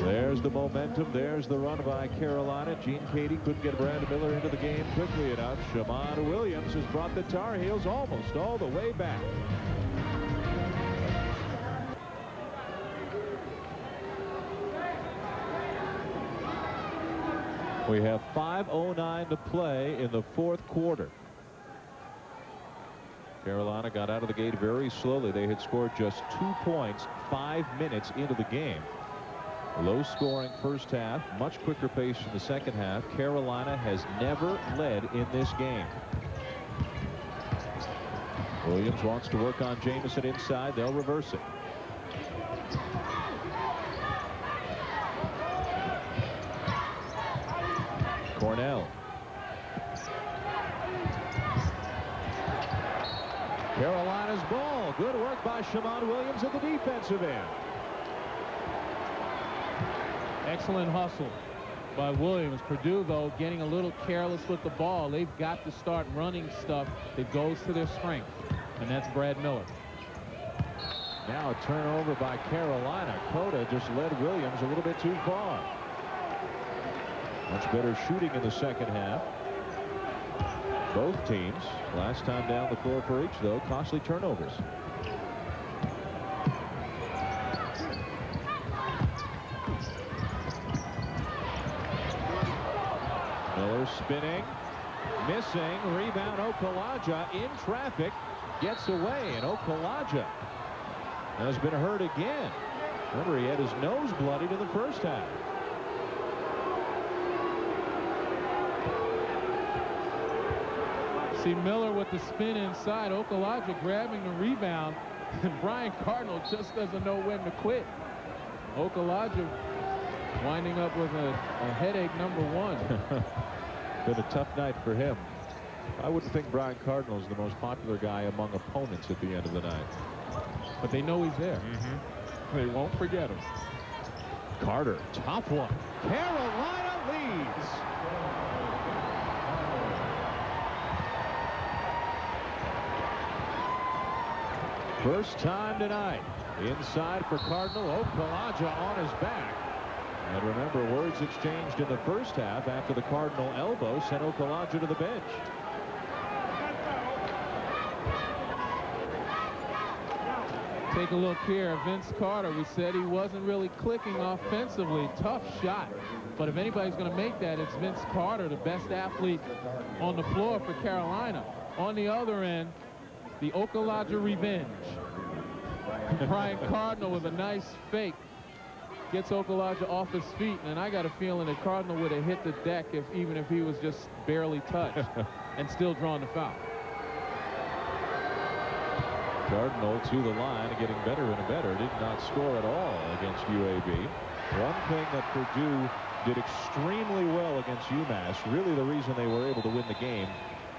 There's the momentum. There's the run by Carolina. Gene Cady couldn't get Brad Miller into the game quickly enough. Shammond Williams has brought the Tar Heels almost all the way back. We have 5:09 to play in the fourth quarter. Carolina got out of the gate very slowly. They had scored just 2 points 5 minutes into the game. Low scoring first half, much quicker pace in the second half. Carolina has never led in this game. Williams wants to work on Jamison inside. They'll reverse it. Cornell. Carolina's ball. Good work by Shammond Williams at the defensive end. Excellent hustle by Williams. Purdue, though, getting a little careless with the ball. They've got to start running stuff that goes to their strength, and that's Brad Miller. Now a turnover by Carolina. Cota just led Williams a little bit too far. Much better shooting in the second half. Both teams, last time down the floor for each, though, costly turnovers. Miller spinning, missing, rebound. Okulaja in traffic, gets away, and Okulaja has been hurt again. Remember, he had his nose bloodied in the first half. See Miller with the spin inside. Okulaja grabbing the rebound, and Brian Cardinal just doesn't know when to quit. Okulaja winding up with a headache #1. Been a tough night for him. I wouldn't think Brian Cardinal is the most popular guy among opponents at the end of the night. But they know he's there. They won't forget him. Carter, top one. Carolina leads. First time tonight. Inside for Cardinal. Okulaja on his back. And remember, words exchanged in the first half after the Cardinal elbow sent Okulaja to the bench. Take a look here. Vince Carter, we said he wasn't really clicking offensively. Tough shot. But if anybody's going to make that, it's Vince Carter, the best athlete on the floor for Carolina. On the other end, the Okulaja revenge. Brian Cardinal with a nice fake gets Okulaja off his feet, and I got a feeling that Cardinal would have hit the deck even if he was just barely touched and still drawn the foul. Cardinal to the line and getting better and better. Did not score at all against UAB. One thing that Purdue did extremely well against UMass, really the reason they were able to win the game,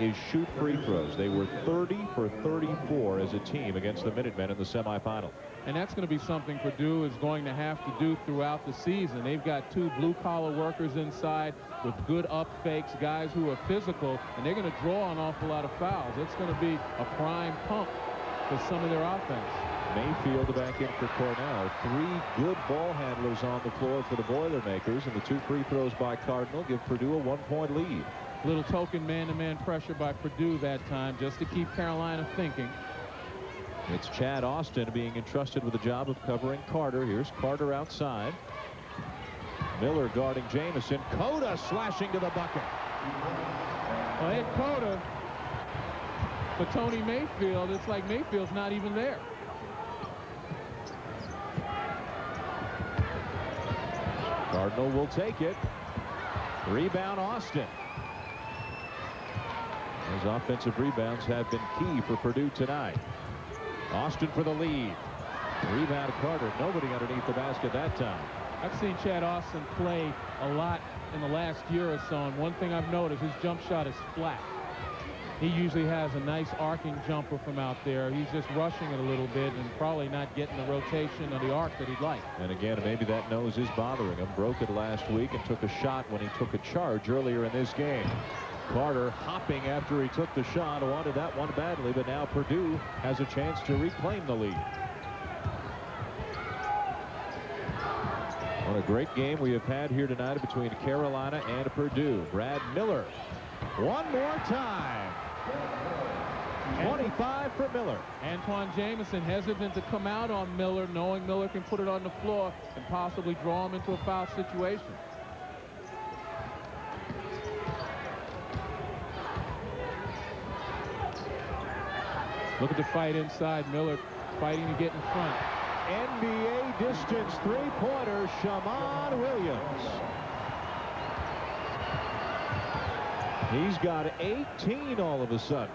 is shoot free throws. They were 30 for 34 as a team against the Minutemen in the semifinal. And that's going to be something Purdue is going to have to do throughout the season. They've got 2 blue-collar workers inside with good up fakes, guys who are physical, and they're going to draw an awful lot of fouls. It's going to be a prime pump for some of their offense. Mayfield back in for Cornell. 3 good ball handlers on the floor for the Boilermakers, and the 2 free throws by Cardinal give Purdue a 1-point lead. Little token man-to-man pressure by Purdue that time just to keep Carolina thinking. It's Chad Austin being entrusted with the job of covering Carter. Here's Carter outside. Miller guarding Jamison. Cota slashing to the bucket. Well, hit Cota. But Tony Mayfield, it's like Mayfield's not even there. Cardinal will take it. Rebound Austin. Those offensive rebounds have been key for Purdue tonight. Austin for the lead. Rebound Carter. Nobody underneath the basket that time. I've seen Chad Austin play a lot in the last year or so, and one thing I've noticed, his jump shot is flat. He usually has a nice arcing jumper from out there. He's just rushing it a little bit and probably not getting the rotation or the arc that he'd like. And again, maybe that nose is bothering him. Broke it last week and took a shot when he took a charge earlier in this game. Carter hopping after he took the shot. Wanted that one badly, but now Purdue has a chance to reclaim the lead. What a great game we have had here tonight between Carolina and Purdue. Brad Miller. One more time. 25 for Miller. Antawn Jamison hesitant to come out on Miller, knowing Miller can put it on the floor and possibly draw him into a foul situation. Look at the fight inside. Miller fighting to get in front. NBA distance three-pointer, Shammond Williams. He's got 18 all of a sudden.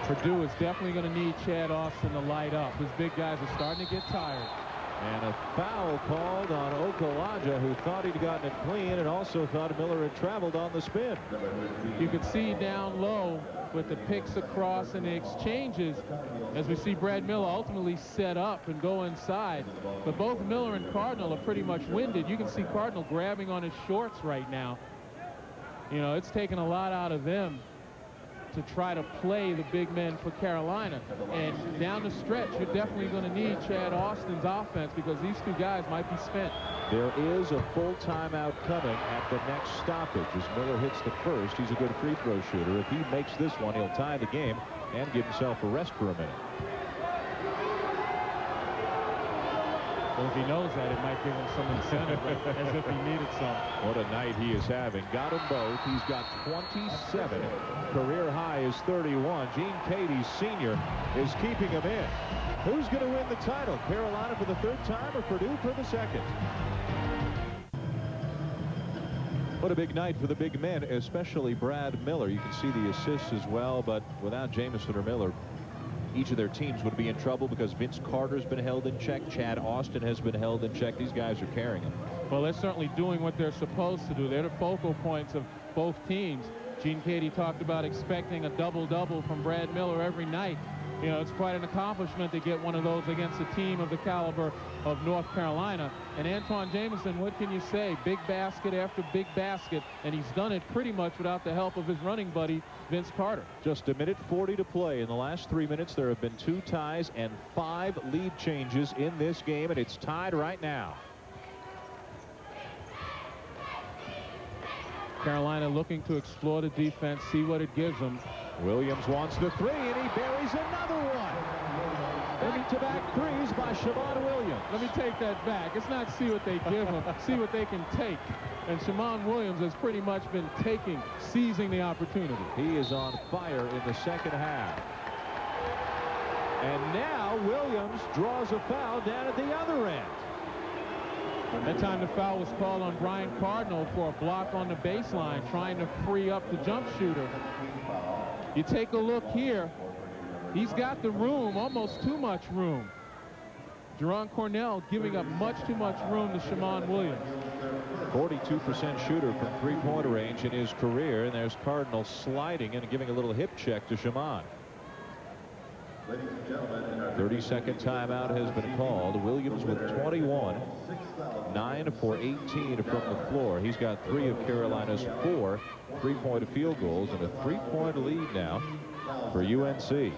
Purdue is definitely going to need Chad Austin to light up. His big guys are starting to get tired. And a foul called on Okalaja, who thought he'd gotten it clean and also thought Miller had traveled on the spin. You can see down low with the picks across and the exchanges as we see Brad Miller ultimately set up and go inside. But both Miller and Cardinal are pretty much winded. You can see Cardinal grabbing on his shorts right now. You know, it's taken a lot out of them to try to play the big men for Carolina. And down the stretch, you're definitely going to need Chad Austin's offense because these two guys might be spent. There is a full timeout coming at the next stoppage. As Miller hits the first, he's a good free throw shooter. If he makes this one, he'll tie the game and give himself a rest for a minute. Well, if he knows that, it might give him some incentive, as if he needed some. What a night he is having. Got them both. He's got 27. Career high is 31. Gene Cady, senior, is keeping him in. Who's going to win the title? Carolina for the third time or Purdue for the second? What a big night for the big men, especially Brad Miller. You can see the assists as well, but without Jamison or Miller, each of their teams would be in trouble because Vince Carter's been held in check. Chad Austin has been held in check. These guys are carrying them. Well, they're certainly doing what they're supposed to do. They're the focal points of both teams. Gene Cady talked about expecting a double-double from Brad Miller every night. You know, it's quite an accomplishment to get one of those against a team of the caliber of North Carolina. And Antawn Jamison, what can you say? Big basket after big basket, and he's done it pretty much without the help of his running buddy, Vince Carter. Just a minute 40 to play. In the last 3 minutes, there have been 2 ties and 5 lead changes in this game, and it's tied right now. Carolina looking to explore the defense, see what it gives them. Williams wants the three, and he buries another one. Back-to-back threes by Shammond Williams. Let me take that back. It's not see what they give them, see what they can take. And Shammond Williams has pretty much been seizing the opportunity. He is on fire in the second half. And now Williams draws a foul down at the other end. That time the foul was called on Brian Cardinal for a block on the baseline, trying to free up the jump shooter. You take a look here. He's got the room, almost too much room. Jerron Cornell giving up much too much room to Shammond Williams. 42% shooter from three-point range in his career, and there's Cardinal sliding and giving a little hip check to Shammond. 30-second timeout has been called. Williams with 21, 9 for 18 from the floor. He's got 3 of Carolina's 4 three-point field goals and a 3-point lead now for UNC.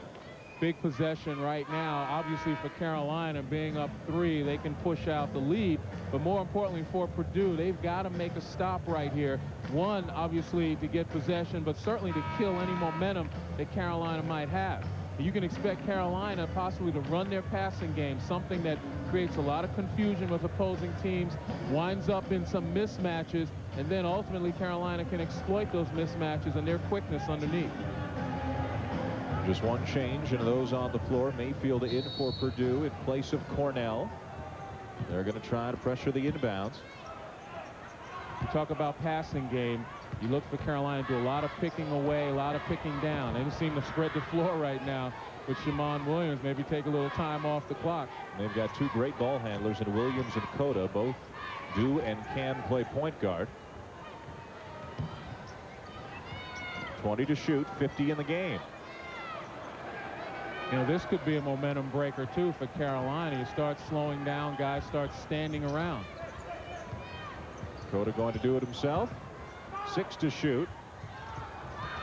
Big possession right now. Obviously for Carolina, being up 3, they can push out the lead. But more importantly for Purdue, they've got to make a stop right here. One, obviously, to get possession, but certainly to kill any momentum that Carolina might have. You can expect Carolina possibly to run their passing game, something that creates a lot of confusion with opposing teams, winds up in some mismatches, and then ultimately Carolina can exploit those mismatches and their quickness underneath. Just one change in those on the floor. Mayfield in for Purdue in place of Cornell. They're going to try to pressure the inbounds. You talk about passing game. You look for Carolina to do a lot of picking away, a lot of picking down. They just seem to spread the floor right now with Shammond Williams. Maybe take a little time off the clock. They've got 2 great ball handlers in Williams and Cota. Both do and can play point guard. 20 to shoot, 50 in the game. You know, this could be a momentum breaker, too, for Carolina. You start slowing down, guys start standing around. Cota going to do it himself. 6 to shoot.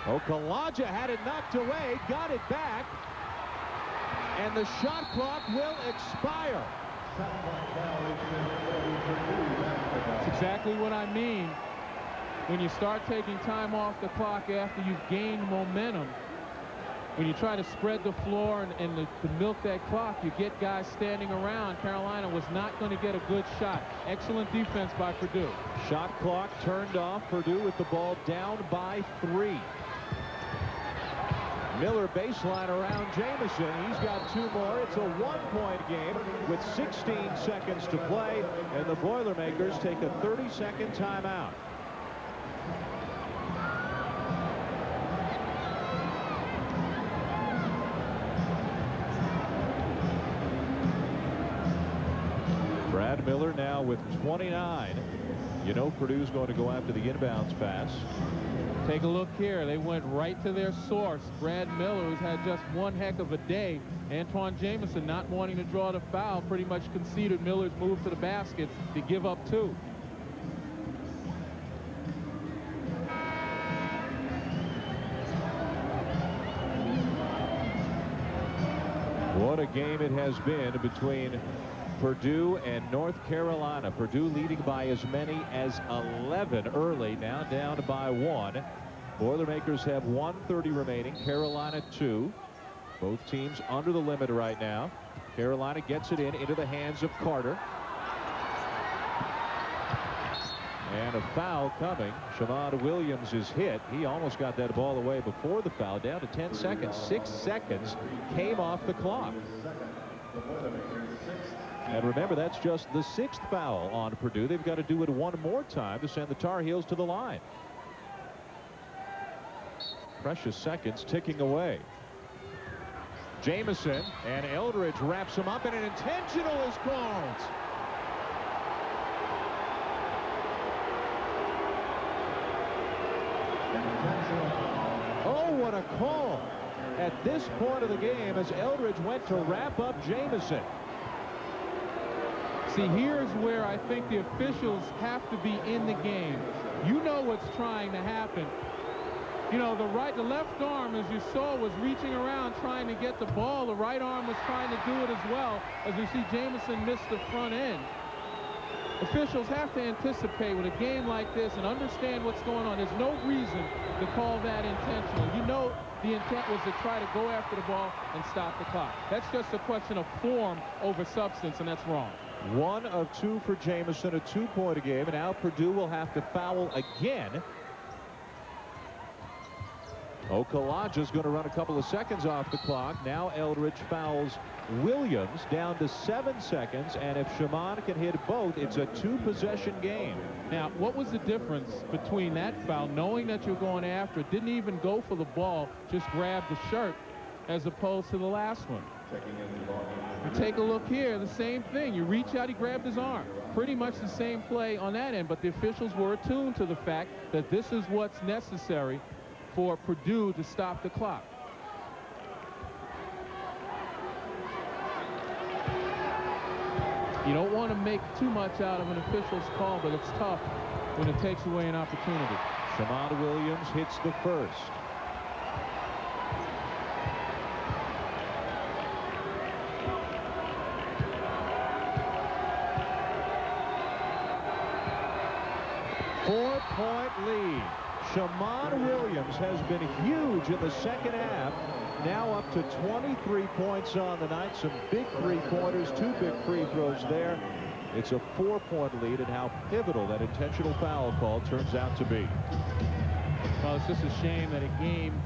Okalaja had it knocked away, got it back. And the shot clock will expire. That's exactly what I mean. When you start taking time off the clock after you've gained momentum, when you try to spread the floor and to milk that clock, you get guys standing around. Carolina was not going to get a good shot. Excellent defense by Purdue. Shot clock turned off. Purdue with the ball down by 3. Miller baseline around Jamison. He's got 2 more. It's a 1-point game with 16 seconds to play, and the Boilermakers take a 30-second timeout. Brad Miller now with 29. You know Purdue's going to go after the inbounds pass. Take a look here. They went right to their source. Brad Miller, who's had just one heck of a day. Antawn Jamison, not wanting to draw the foul, pretty much conceded Miller's move to the basket to give up 2. What a game it has been between Purdue and North Carolina. Purdue leading by as many as 11 early, now down by 1. Boilermakers have 1:30 remaining. Carolina 2. Both teams under the limit right now. Carolina gets it into the hands of Carter. And a foul coming. Shammond Williams is hit. He almost got that ball away before the foul. Down to 10 seconds. 6 seconds came off the clock. And remember, that's just the 6th foul on Purdue. They've got to do it one more time to send the Tar Heels to the line. Precious seconds ticking away. Jamison, and Eldridge wraps him up, and an intentional is called. Oh, what a call at this point of the game as Eldridge went to wrap up Jamison. See, here's where I think the officials have to be in the game. You know what's trying to happen. You know, the left arm, as you saw, was reaching around trying to get the ball. The right arm was trying to do it as well. As you see, Jamison missed the front end. Officials have to anticipate with a game like this and understand what's going on. There's no reason to call that intentional. You know the intent was to try to go after the ball and stop the clock. That's just a question of form over substance, and that's wrong. 1 of 2 for Jamison, a 2-point game, and now Purdue will have to foul again. Okalaja's going to run a couple of seconds off the clock. Now Eldridge fouls Williams down to 7 seconds, and if Shammond can hit both, it's a 2-possession game. Now, what was the difference between that foul, knowing that you're going after it, didn't even go for the ball, just grabbed the shirt, as opposed to the last one? And take a look here, the same thing. You reach out, he grabbed his arm. Pretty much the same play on that end, but the officials were attuned to the fact that this is what's necessary for Purdue to stop the clock. You don't want to make too much out of an official's call, but it's tough when it takes away an opportunity. Shammond Williams hits the first. Four-point lead. Shammond Williams has been huge in the second half. Now up to 23 points on the night. Some big three-pointers, 2 big free throws there. It's a 4-point lead, and how pivotal that intentional foul call turns out to be. Well, it's just a shame that a game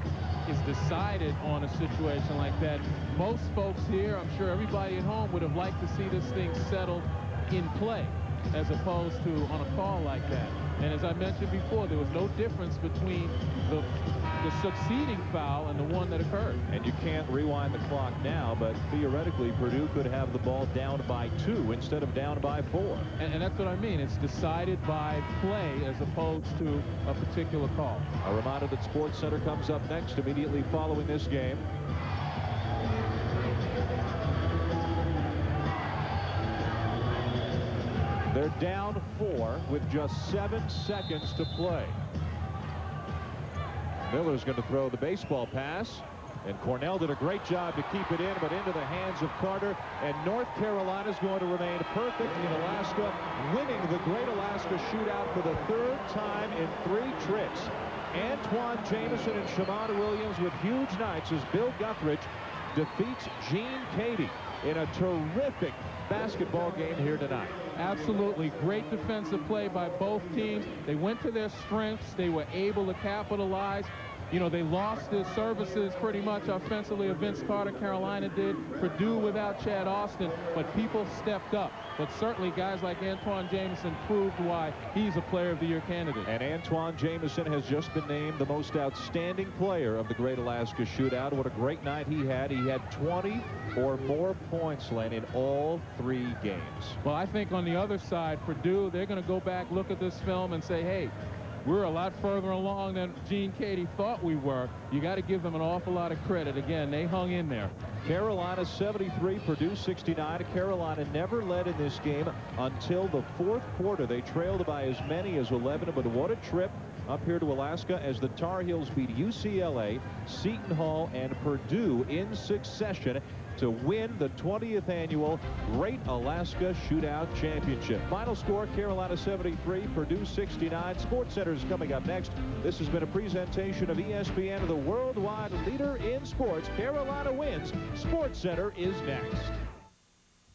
is decided on a situation like that. Most folks here, I'm sure everybody at home, would have liked to see this thing settled in play as opposed to on a call like that. And as I mentioned before, there was no difference between the succeeding foul and the one that occurred. And you can't rewind the clock now, but theoretically Purdue could have the ball down by 2 instead of down by 4. And that's what I mean. It's decided by play as opposed to a particular call. A reminder that Sports Center comes up next immediately following this game. They're down 4 with just 7 seconds to play. Miller's going to throw the baseball pass, And Cornell did a great job to keep it in, but into the hands of Carter. And North Carolina's going to remain perfect in Alaska, winning the Great Alaska Shootout for the 3rd time in 3 trips. Antawn, Jamison, and Shammond Williams with huge nights as Bill Guthridge defeats Gene Cady in a terrific basketball game here tonight. Absolutely great defensive play by both teams. They went to their strengths. They were able to capitalize. You know, they lost their services pretty much offensively. Vince Carter, Carolina did. Purdue without Chad Austin, but people stepped up. But certainly guys like Antawn Jamison proved why he's a Player of the Year candidate. And Antawn Jamison has just been named the most outstanding player of the Great Alaska Shootout. What a great night he had. He had 20 or more points, Len, in all 3 games. Well, I think on the other side, Purdue, they're going to go back, look at this film, and say, hey, we're a lot further along than Gene Cady thought we were. You got to give them an awful lot of credit. Again, they hung in there. Carolina 73, Purdue 69. Carolina never led in this game until the 4th quarter. They trailed by as many as 11, but what a trip up here to Alaska as the Tar Heels beat UCLA, Seton Hall, and Purdue in succession to win the 20th annual Great Alaska Shootout Championship. Final score, Carolina 73, Purdue 69. SportsCenter is coming up next. This has been a presentation of ESPN, the worldwide leader in sports. Carolina wins. SportsCenter is next.